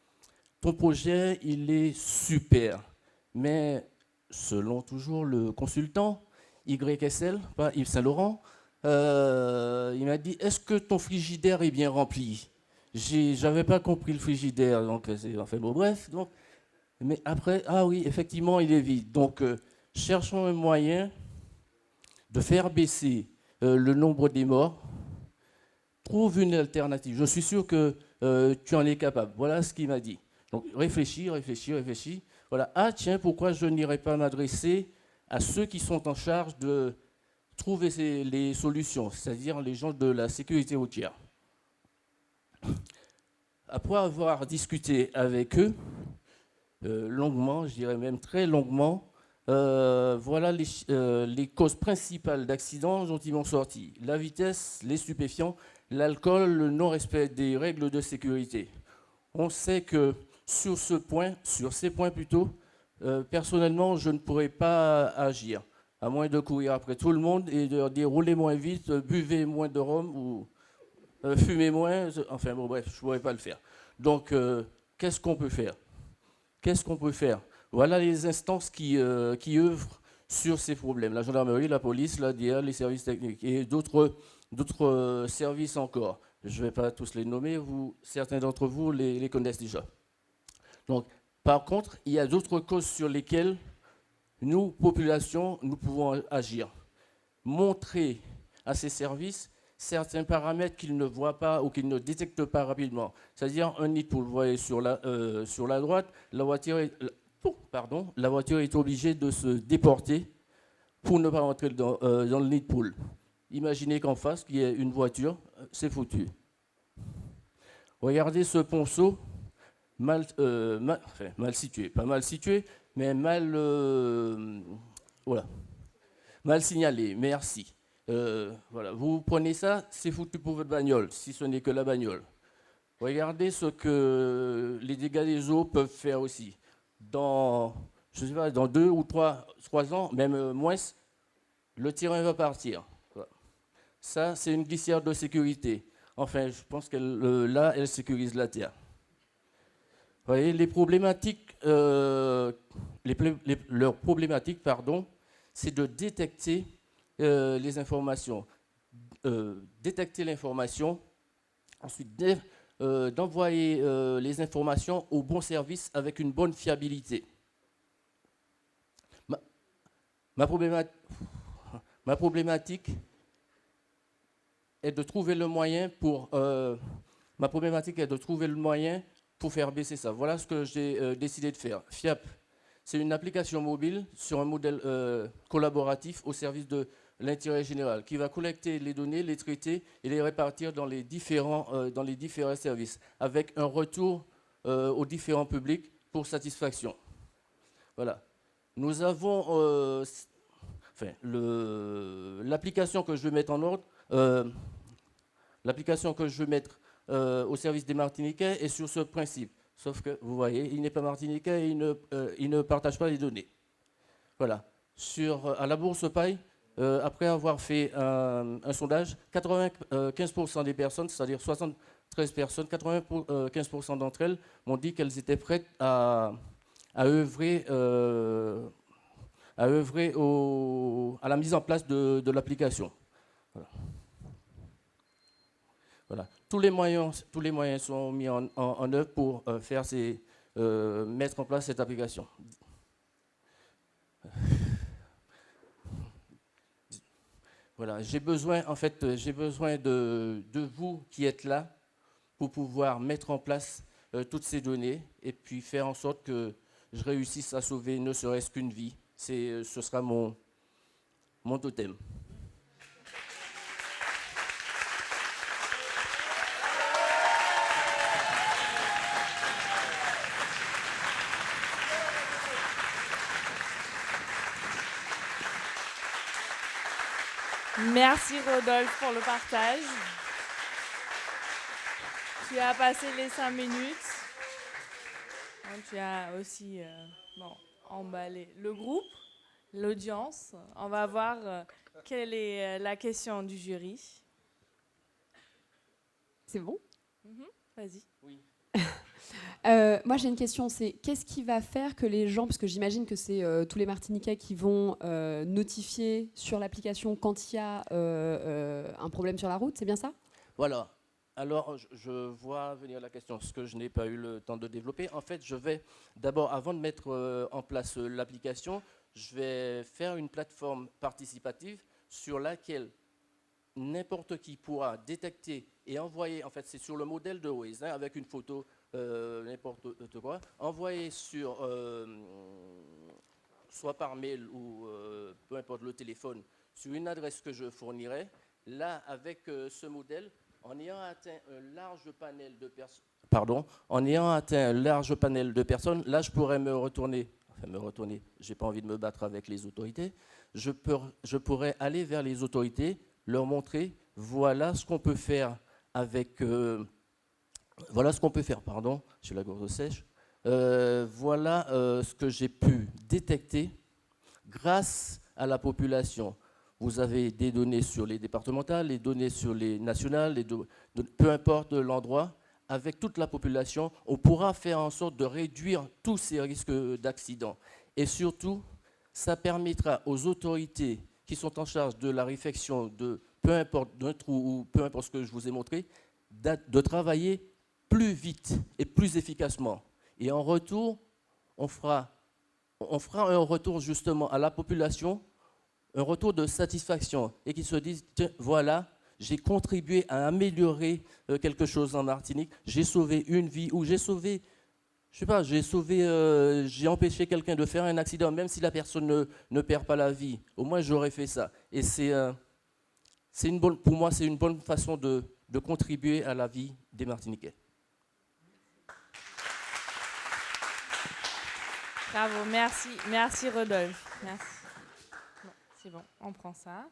« Ton projet, il est super, mais selon toujours le consultant, YSL, pas Yves Saint-Laurent, il m'a dit « Est-ce que ton frigidaire est bien rempli ?» J'avais pas compris le frigidaire, donc enfin bon, bref. Donc, mais après, ah oui, effectivement, il est vide. Donc, cherchons un moyen de faire baisser le nombre des morts. Trouve une alternative. Je suis sûr que tu en es capable. Voilà ce qu'il m'a dit. Donc, réfléchis. Voilà. Ah tiens, pourquoi je n'irais pas m'adresser à ceux qui sont en charge de trouver les solutions, c'est-à-dire les gens de la sécurité routière. Après avoir discuté avec eux, longuement, je dirais même très longuement, voilà les causes principales d'accidents dont ils m'ont sorti. La vitesse, les stupéfiants, l'alcool, le non-respect des règles de sécurité. On sait que sur ces points plutôt, personnellement, je ne pourrais pas agir, à moins de courir après tout le monde et de leur dire roulez moins vite, buvez moins de rhum ou fumez moins, enfin bon bref, je ne pourrais pas le faire. Donc, qu'est-ce qu'on peut faire? Qu'est-ce qu'on peut faire? Voilà les instances qui œuvrent sur ces problèmes. La gendarmerie, la police, l'ADA, les services techniques et d'autres services encore. Je ne vais pas tous les nommer, certains d'entre vous les connaissent déjà. Donc, par contre, il y a d'autres causes sur lesquelles nous, population, nous pouvons agir. Montrer à ces services certains paramètres qu'ils ne voient pas ou qu'ils ne détectent pas rapidement. C'est-à-dire un nid de poule, vous voyez sur la droite, la voiture est obligée de se déporter pour ne pas entrer dans le nid de poule. Imaginez qu'en face, il y ait une voiture, c'est foutu. Regardez ce ponceau mal situé, pas mal situé, mais mal signalé, merci. Voilà. Vous prenez ça, c'est foutu pour votre bagnole, si ce n'est que la bagnole. Regardez ce que les dégâts des eaux peuvent faire aussi. Dans 2 ou 3 ans, même moins, le terrain va partir. Voilà. Ça, c'est une glissière de sécurité. Enfin, je pense qu'elle elle sécurise la terre. Vous voyez, leurs problématiques, c'est de détecter les informations, détecter l'information, ensuite d'envoyer les informations au bon service avec une bonne fiabilité. Ma problématique est de trouver le moyen pour faire baisser ça. Voilà ce que j'ai décidé de faire. FIAP, c'est une application mobile sur un modèle collaboratif au service de l'intérêt général, qui va collecter les données, les traiter et les répartir dans les différents services, avec un retour aux différents publics pour satisfaction. Voilà. Nous avons l'application que je vais mettre en ordre, l'application que je vais mettre au service des Martiniquais est sur ce principe. Sauf que, vous voyez, il n'est pas martiniquais et il ne partage pas les données. Voilà. À la Bourse Paille, après avoir fait un sondage, 95% des personnes, c'est-à-dire 73 personnes, 95% d'entre elles m'ont dit qu'elles étaient prêtes à œuvrer à la mise en place de l'application. Voilà. Voilà. tous les moyens sont mis en œuvre pour mettre en place cette application. Voilà, j'ai besoin de vous qui êtes là pour pouvoir mettre en place toutes ces données et puis faire en sorte que je réussisse à sauver ne serait-ce qu'une vie. Ce sera mon totem. Merci Rodolphe pour le partage. Tu as passé les 5 minutes. Tu as aussi emballé le groupe, l'audience. On va voir quelle est la question du jury. C'est bon? Vas-y. Oui. Moi j'ai une question, c'est qu'est-ce qui va faire que les gens, parce que j'imagine que c'est tous les Martiniquais qui vont notifier sur l'application quand il y a un problème sur la route, c'est bien ça? Voilà. Alors, je vois venir la question, ce que je n'ai pas eu le temps de développer. En fait, je vais d'abord, avant de mettre en place l'application, je vais faire une plateforme participative sur laquelle n'importe qui pourra détecter et envoyer, en fait, c'est sur le modèle de Waze, hein, avec une photo, n'importe quoi, envoyer sur, soit par mail ou peu importe le téléphone, sur une adresse que je fournirai. Là, avec ce modèle, en ayant atteint un large panel de personnes, là, je pourrais me retourner, je n'ai pas envie de me battre avec les autorités, je pourrais aller vers les autorités, leur montrer, voilà ce qu'on peut faire avec, j'ai la gorge sèche, voilà ce que j'ai pu détecter grâce à la population. Vous avez des données sur les départementales, les données sur les nationales, peu importe l'endroit, avec toute la population, on pourra faire en sorte de réduire tous ces risques d'accident. Et surtout, ça permettra aux autorités qui sont en charge de la réfection de peu importe d'un trou ou peu importe ce que je vous ai montré, de travailler plus vite et plus efficacement. Et en retour, on fera un retour justement à la population, un retour de satisfaction et qu'ils se disent, voilà, j'ai contribué à améliorer quelque chose en Martinique, j'ai sauvé une vie ou j'ai sauvé, j'ai empêché quelqu'un de faire un accident, même si la personne ne perd pas la vie. Au moins, j'aurais fait ça. Et pour moi, c'est une bonne façon de contribuer à la vie des Martiniquais. Bravo, merci Rodolphe. Merci. C'est bon, on prend ça.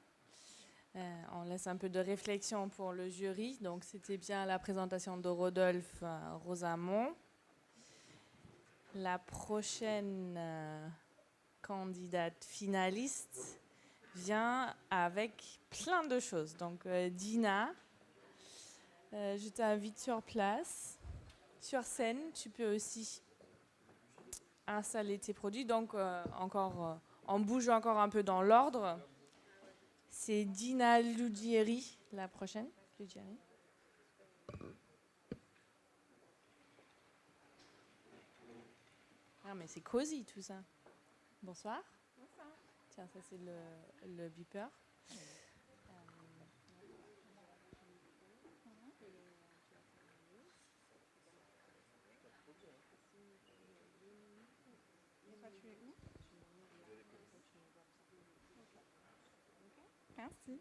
On laisse un peu de réflexion pour le jury. Donc, c'était bien la présentation de Rodolphe Rosamond. La prochaine candidate finaliste vient avec plein de choses. Donc, Dina, je t'invite sur place. Sur scène, tu peux aussi installer tes produits. Donc, on bouge encore un peu dans l'ordre. C'est Dina Ludieri, la prochaine. Ludieri. Ah, mais c'est cosy tout ça. Bonsoir. Bonsoir. Tiens, ça c'est le beeper. Merci.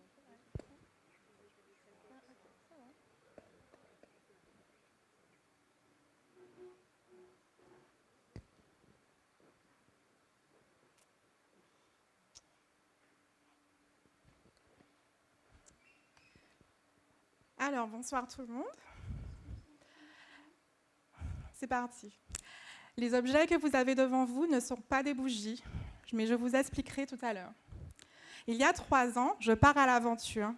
Alors, bonsoir tout le monde. C'est parti. Les objets que vous avez devant vous ne sont pas des bougies, mais je vous expliquerai tout à l'heure. Il y a 3 ans, je pars à l'aventure.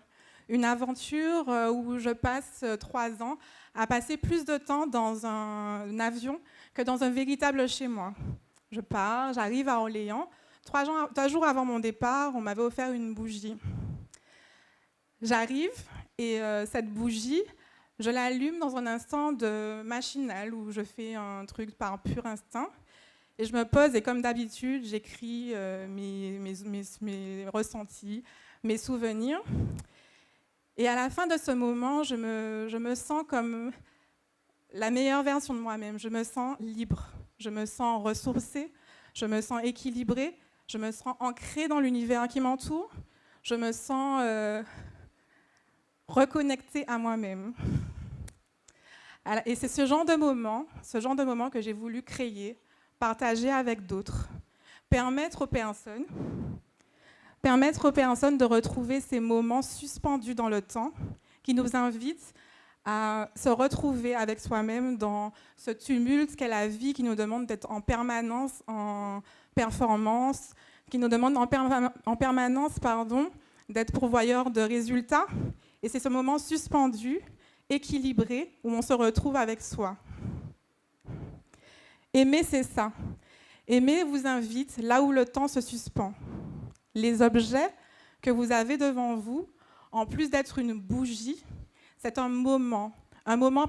Une aventure où je passe 3 ans à passer plus de temps dans un avion que dans un véritable chez moi. Je pars, j'arrive à Orléans. 3 jours avant mon départ, on m'avait offert une bougie. J'arrive et cette bougie, Je l'allume dans un instant de machinal où je fais un truc par pur instinct. Et je me pose et comme d'habitude, j'écris mes ressentis, mes souvenirs. Et à la fin de ce moment, je me sens comme la meilleure version de moi-même. Je me sens libre, je me sens ressourcée, je me sens équilibrée, je me sens ancrée dans l'univers qui m'entoure, je me sens reconnectée à moi-même. Et c'est ce genre de moment que j'ai voulu créer, partager avec d'autres, permettre aux personnes de retrouver ces moments suspendus dans le temps qui nous invitent à se retrouver avec soi-même dans ce tumulte qu'est la vie qui nous demande d'être en permanence en performance, qui nous demande en permanence d'être pourvoyeur de résultats. Et c'est ce moment suspendu, équilibré, où on se retrouve avec soi. Aimer, c'est ça. Aimer vous invite là où le temps se suspend. Les objets que vous avez devant vous, en plus d'être une bougie, c'est un moment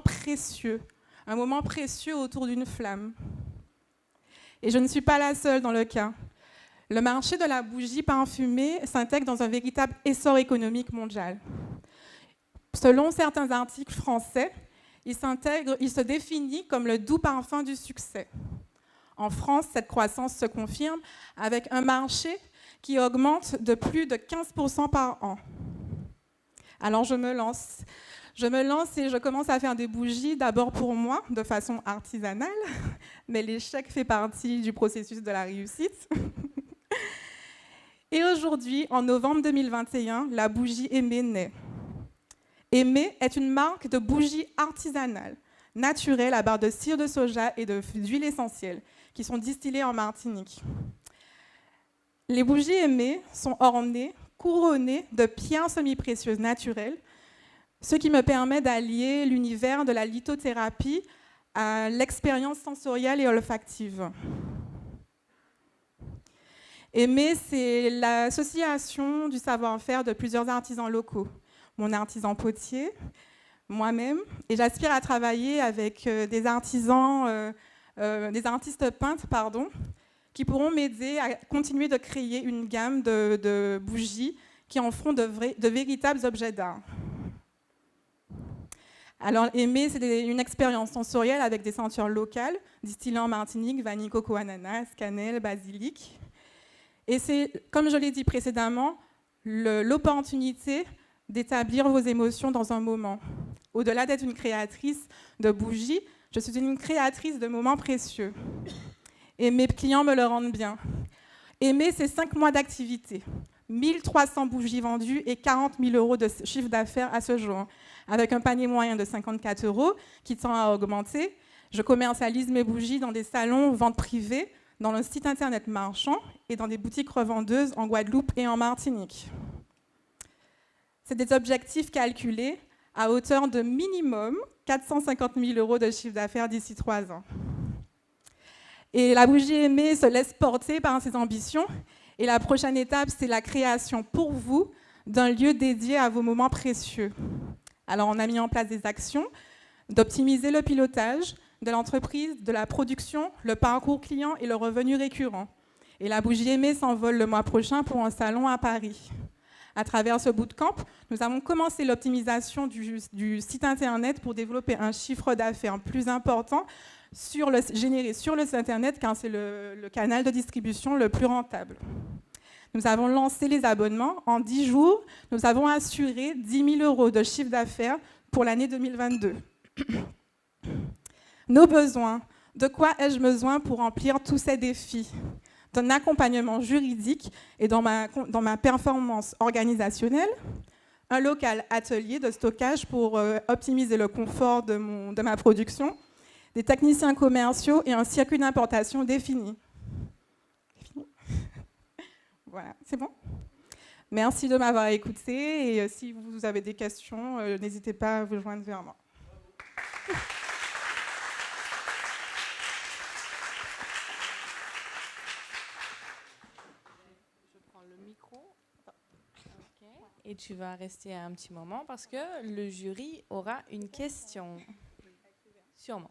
précieux autour d'une flamme. Et je ne suis pas la seule dans le cas. Le marché de la bougie parfumée s'intègre dans un véritable essor économique mondial. Selon certains articles français, il se définit comme le doux parfum du succès. En France, cette croissance se confirme avec un marché qui augmente de plus de 15% par an. Alors je me lance et je commence à faire des bougies, d'abord pour moi, de façon artisanale, mais l'échec fait partie du processus de la réussite. Et aujourd'hui, en novembre 2021, la bougie Aimée naît. Aimée est une marque de bougies artisanales, naturelles à base de cire de soja et d'huile essentielle, qui sont distillées en Martinique. Les bougies Aimée sont ornées, couronnées de pierres semi-précieuses naturelles, ce qui me permet d'allier l'univers de la lithothérapie à l'expérience sensorielle et olfactive. Aimée, c'est l'association du savoir-faire de plusieurs artisans locaux. Mon artisan potier, moi-même, et j'aspire à travailler avec des artistes peintres, qui pourront m'aider à continuer de créer une gamme de bougies qui en feront de véritables objets d'art. Alors, Aimée, c'est une expérience sensorielle avec des senteurs locales, distillées en Martinique, vanille, coco, ananas, cannelle, basilic. Et c'est, comme je l'ai dit précédemment, l'opportunité d'établir vos émotions dans un moment. Au-delà d'être une créatrice de bougies, je suis une créatrice de moments précieux. Et mes clients me le rendent bien. Aimée, c'est 5 mois d'activité, 1300 bougies vendues et 40 000 € de chiffre d'affaires à ce jour, avec un panier moyen de 54 € qui tend à augmenter. Je commercialise mes bougies dans des salons vente privée, dans le site internet marchand et dans des boutiques revendeuses en Guadeloupe et en Martinique. C'est des objectifs calculés à hauteur de minimum 450 000 € de chiffre d'affaires d'ici 3 ans. Et la bougie Aimée se laisse porter par ses ambitions. Et la prochaine étape, c'est la création pour vous d'un lieu dédié à vos moments précieux. Alors, on a mis en place des actions d'optimiser le pilotage de l'entreprise, de la production, le parcours client et le revenu récurrent. Et la bougie Aimée s'envole le mois prochain pour un salon à Paris. À travers ce bootcamp, nous avons commencé l'optimisation du site internet pour développer un chiffre d'affaires plus important généré sur le site internet, car c'est le canal de distribution le plus rentable. Nous avons lancé les abonnements. En 10 jours, nous avons assuré 10 000 € de chiffre d'affaires pour l'année 2022. Nos besoins. De quoi ai-je besoin pour remplir tous ces défis ? D'un accompagnement juridique et dans ma performance organisationnelle, un local atelier de stockage pour optimiser le confort de ma production, des techniciens commerciaux et un circuit d'importation défini. Voilà, c'est bon ? Merci de m'avoir écouté et si vous avez des questions, n'hésitez pas à vous joindre vers moi. Et et tu vas rester un petit moment parce que le jury aura une question. Sûrement.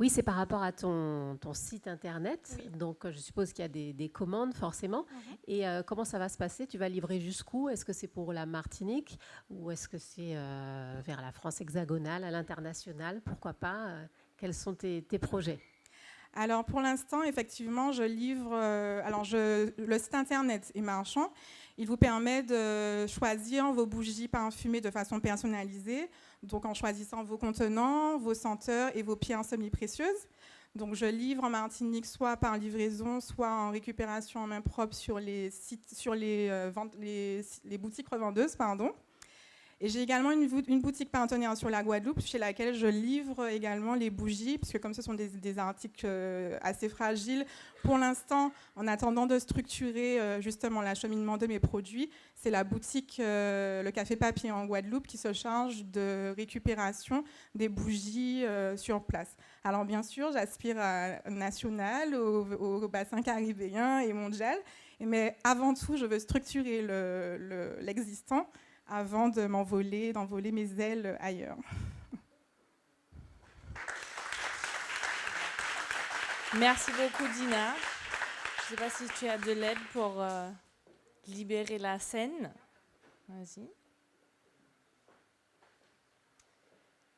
Oui, c'est par rapport à ton site internet. Oui. Donc, je suppose qu'il y a des commandes forcément. Et comment ça va se passer? Tu vas livrer jusqu'où? Est-ce que c'est pour la Martinique ou est-ce que c'est vers la France hexagonale, à l'international? Pourquoi pas? Quels sont tes projets? Alors, pour l'instant, effectivement, je livre... le site internet est marchand. Il vous permet de choisir vos bougies parfumées de façon personnalisée, donc en choisissant vos contenants, vos senteurs et vos pierres semi-précieuses. Donc, je livre en Martinique soit par livraison, soit en récupération en main propre sur les boutiques revendeuses, pardon. Et j'ai également une boutique partenaire sur la Guadeloupe, chez laquelle je livre également les bougies, puisque comme ce sont des articles assez fragiles, pour l'instant, en attendant de structurer justement l'acheminement de mes produits, c'est la boutique Le Café Papier en Guadeloupe qui se charge de récupération des bougies sur place. Alors bien sûr, j'aspire à national, au bassin caribéen et mondial, mais avant tout, je veux structurer l'existant avant d'envoler mes ailes ailleurs. Merci beaucoup, Dina. Je ne sais pas si tu as de l'aide pour libérer la scène. Vas-y.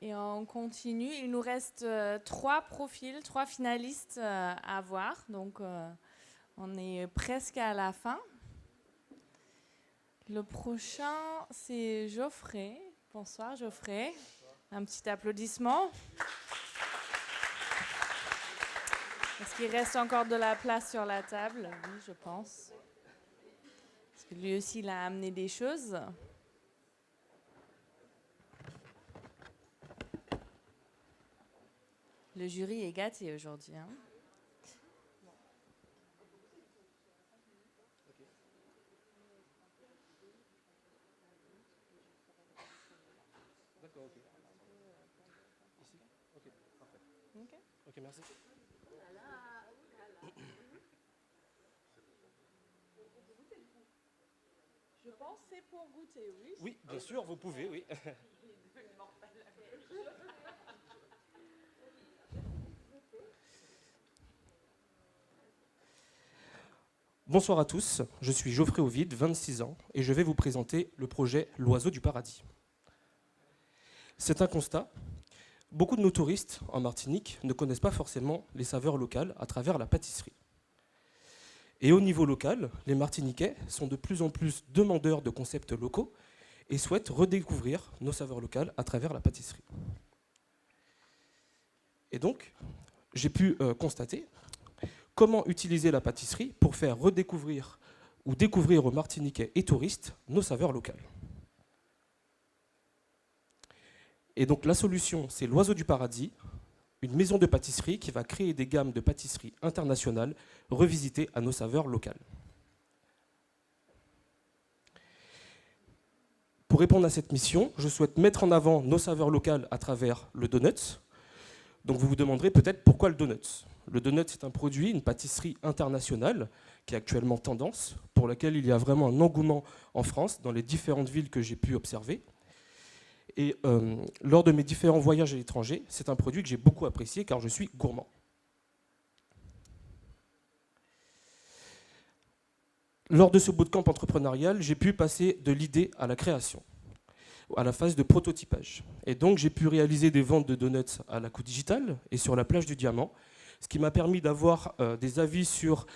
Et on continue. Il nous reste 3 profils, 3 finalistes à voir. Donc, on est presque à la fin. Le prochain, c'est Geoffrey. Bonsoir, Geoffrey. Un petit applaudissement. Est-ce qu'il reste encore de la place sur la table? Oui, je pense. Parce que lui aussi, il a amené des choses. Le jury est gâté aujourd'hui, hein. Ok, merci. Je pense que c'est pour goûter, oui. Oui, bien sûr, vous pouvez, oui. Bonsoir à tous, je suis Geoffrey Ovide, 26 ans, et je vais vous présenter le projet L'Oiseau du Paradis. C'est un constat. Beaucoup de nos touristes en Martinique ne connaissent pas forcément les saveurs locales à travers la pâtisserie. Et au niveau local, les Martiniquais sont de plus en plus demandeurs de concepts locaux et souhaitent redécouvrir nos saveurs locales à travers la pâtisserie. Et donc, j'ai pu constater comment utiliser la pâtisserie pour faire redécouvrir ou découvrir aux Martiniquais et touristes nos saveurs locales. Et donc la solution, c'est l'Oiseau du Paradis, une maison de pâtisserie qui va créer des gammes de pâtisserie internationales revisitées à nos saveurs locales. Pour répondre à cette mission, je souhaite mettre en avant nos saveurs locales à travers le donut. Donc vous vous demanderez peut-être pourquoi le donut. Le donut, c'est un produit, une pâtisserie internationale qui est actuellement tendance, pour laquelle il y a vraiment un engouement en France, dans les différentes villes que j'ai pu observer. Et lors de mes différents voyages à l'étranger, c'est un produit que j'ai beaucoup apprécié car je suis gourmand. Lors de ce bootcamp entrepreneurial, j'ai pu passer de l'idée à la création, à la phase de prototypage. Et donc j'ai pu réaliser des ventes de donuts à la Coup Digital et sur la plage du Diamant, ce qui m'a permis d'avoir des avis sur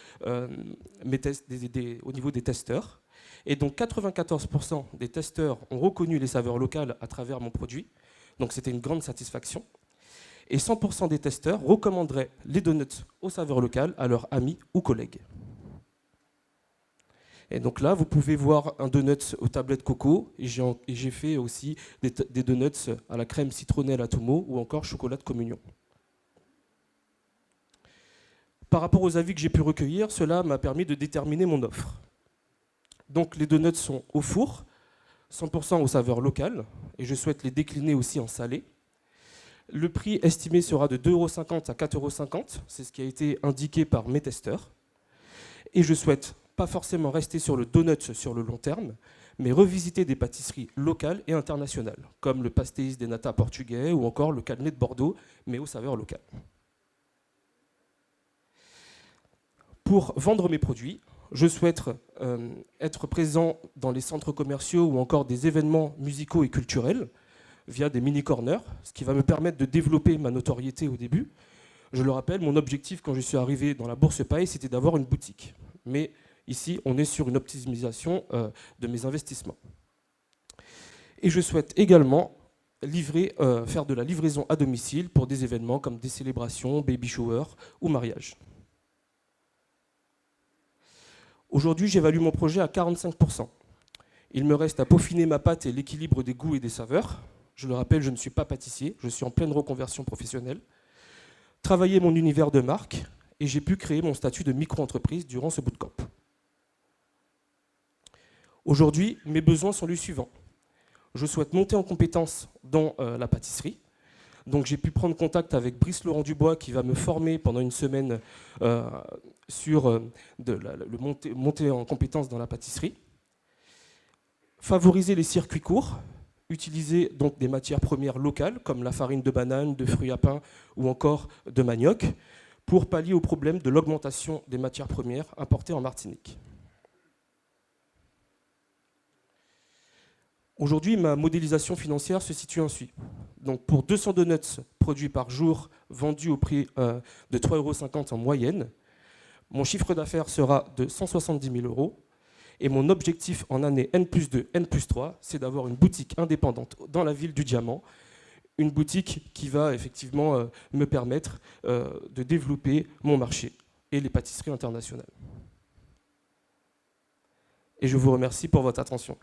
mes tests, au niveau des testeurs. Et donc 94% des testeurs ont reconnu les saveurs locales à travers mon produit. Donc c'était une grande satisfaction. Et 100% des testeurs recommanderaient les donuts aux saveurs locales à leurs amis ou collègues. Et donc là, vous pouvez voir un donut aux tablettes coco. Et j'ai fait aussi des donuts à la crème citronnelle à Tomo ou encore chocolat de communion. Par rapport aux avis que j'ai pu recueillir, cela m'a permis de déterminer mon offre. Donc les donuts sont au four, 100% aux saveurs locales, et je souhaite les décliner aussi en salé. Le prix estimé sera de 2,50 € à 4,50 €, c'est ce qui a été indiqué par mes testeurs. Et je souhaite pas forcément rester sur le donut sur le long terme, mais revisiter des pâtisseries locales et internationales, comme le pastéis des nata portugais ou encore le Cabernet de Bordeaux, mais aux saveurs locales. Pour vendre mes produits, je souhaite être présent dans les centres commerciaux ou encore des événements musicaux et culturels via des mini-corners, ce qui va me permettre de développer ma notoriété au début. Je le rappelle, mon objectif quand je suis arrivé dans la Bourse Paille, c'était d'avoir une boutique. Mais ici, on est sur une optimisation de mes investissements. Et je souhaite également faire de la livraison à domicile pour des événements comme des célébrations, baby shower ou mariage. Aujourd'hui, j'évalue mon projet à 45%. Il me reste à peaufiner ma pâte et l'équilibre des goûts et des saveurs. Je le rappelle, je ne suis pas pâtissier, je suis en pleine reconversion professionnelle. Travailler mon univers de marque et j'ai pu créer mon statut de micro-entreprise durant ce bootcamp. Aujourd'hui, mes besoins sont les suivants. Je souhaite monter en compétence dans la pâtisserie. Donc j'ai pu prendre contact avec Brice Laurent Dubois qui va me former pendant une semaine sur le monter en compétence dans la pâtisserie. Favoriser les circuits courts, utiliser donc des matières premières locales comme la farine de banane, de fruits à pain ou encore de manioc pour pallier au problème de l'augmentation des matières premières importées en Martinique. Aujourd'hui, ma modélisation financière se situe ainsi. Donc pour 200 donuts produits par jour vendus au prix de 3,50 € en moyenne, mon chiffre d'affaires sera de 170 000 € et mon objectif en année N+2, N+3, c'est d'avoir une boutique indépendante dans la ville du Diamant, une boutique qui va effectivement me permettre de développer mon marché et les pâtisseries internationales. Et je vous remercie pour votre attention.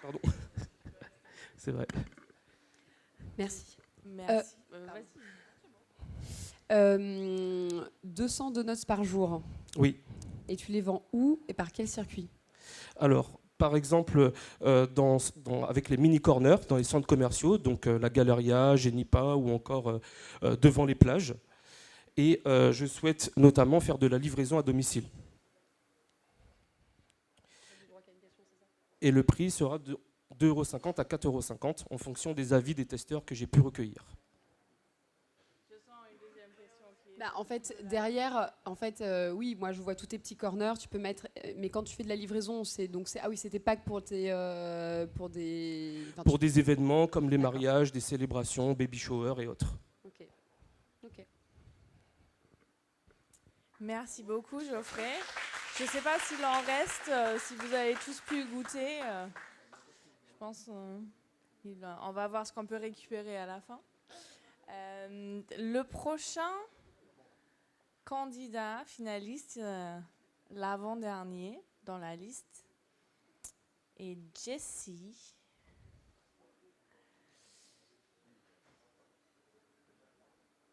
Pardon. C'est vrai. Merci. Merci. 200 donuts par jour. Oui. Et tu les vends où et par quel circuit? Alors, par exemple, avec les mini-corners, dans les centres commerciaux, donc la Galeria, Genipa ou encore devant les plages. Et je souhaite notamment faire de la livraison à domicile. Et le prix sera de 2,50 € à 4,50 € en fonction des avis des testeurs que j'ai pu recueillir. Bah, en fait, derrière, oui, moi je vois tous tes petits corners, tu peux mettre, mais quand tu fais de la livraison, ah oui, c'était pas que pour des événements comme les mariages, des célébrations, baby shower et autres. Ok. Merci beaucoup, Geoffrey. Je ne sais pas s'il en reste, si vous avez tous pu goûter. Je pense on va voir ce qu'on peut récupérer à la fin. Le prochain candidat finaliste, l'avant-dernier dans la liste, est Jessie.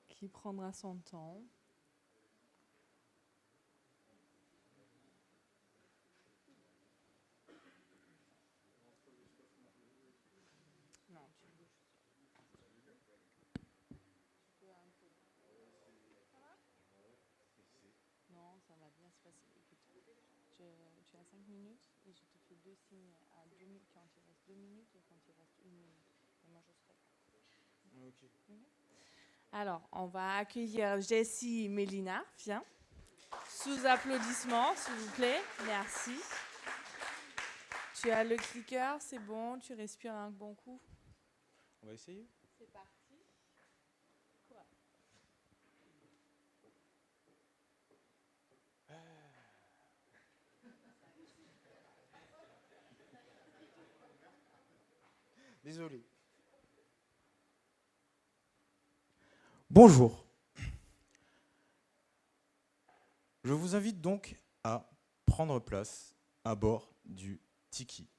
Qui prendra son temps. Ça va bien se passer. Écoute, tu as 5 minutes et je te fais 2 signes à 2 minutes quand il reste 2 minutes et quand il reste 1 minute. Et moi, je serai là. Ok. Alors, on va accueillir Jessie Mélina. Viens. Sous applaudissements, s'il vous plaît. Merci. Tu as le clicker, c'est bon. Tu respires un bon coup. On va essayer. C'est parti. Quoi? Désolé. Bonjour. Je vous invite donc à prendre place à bord du Tiki.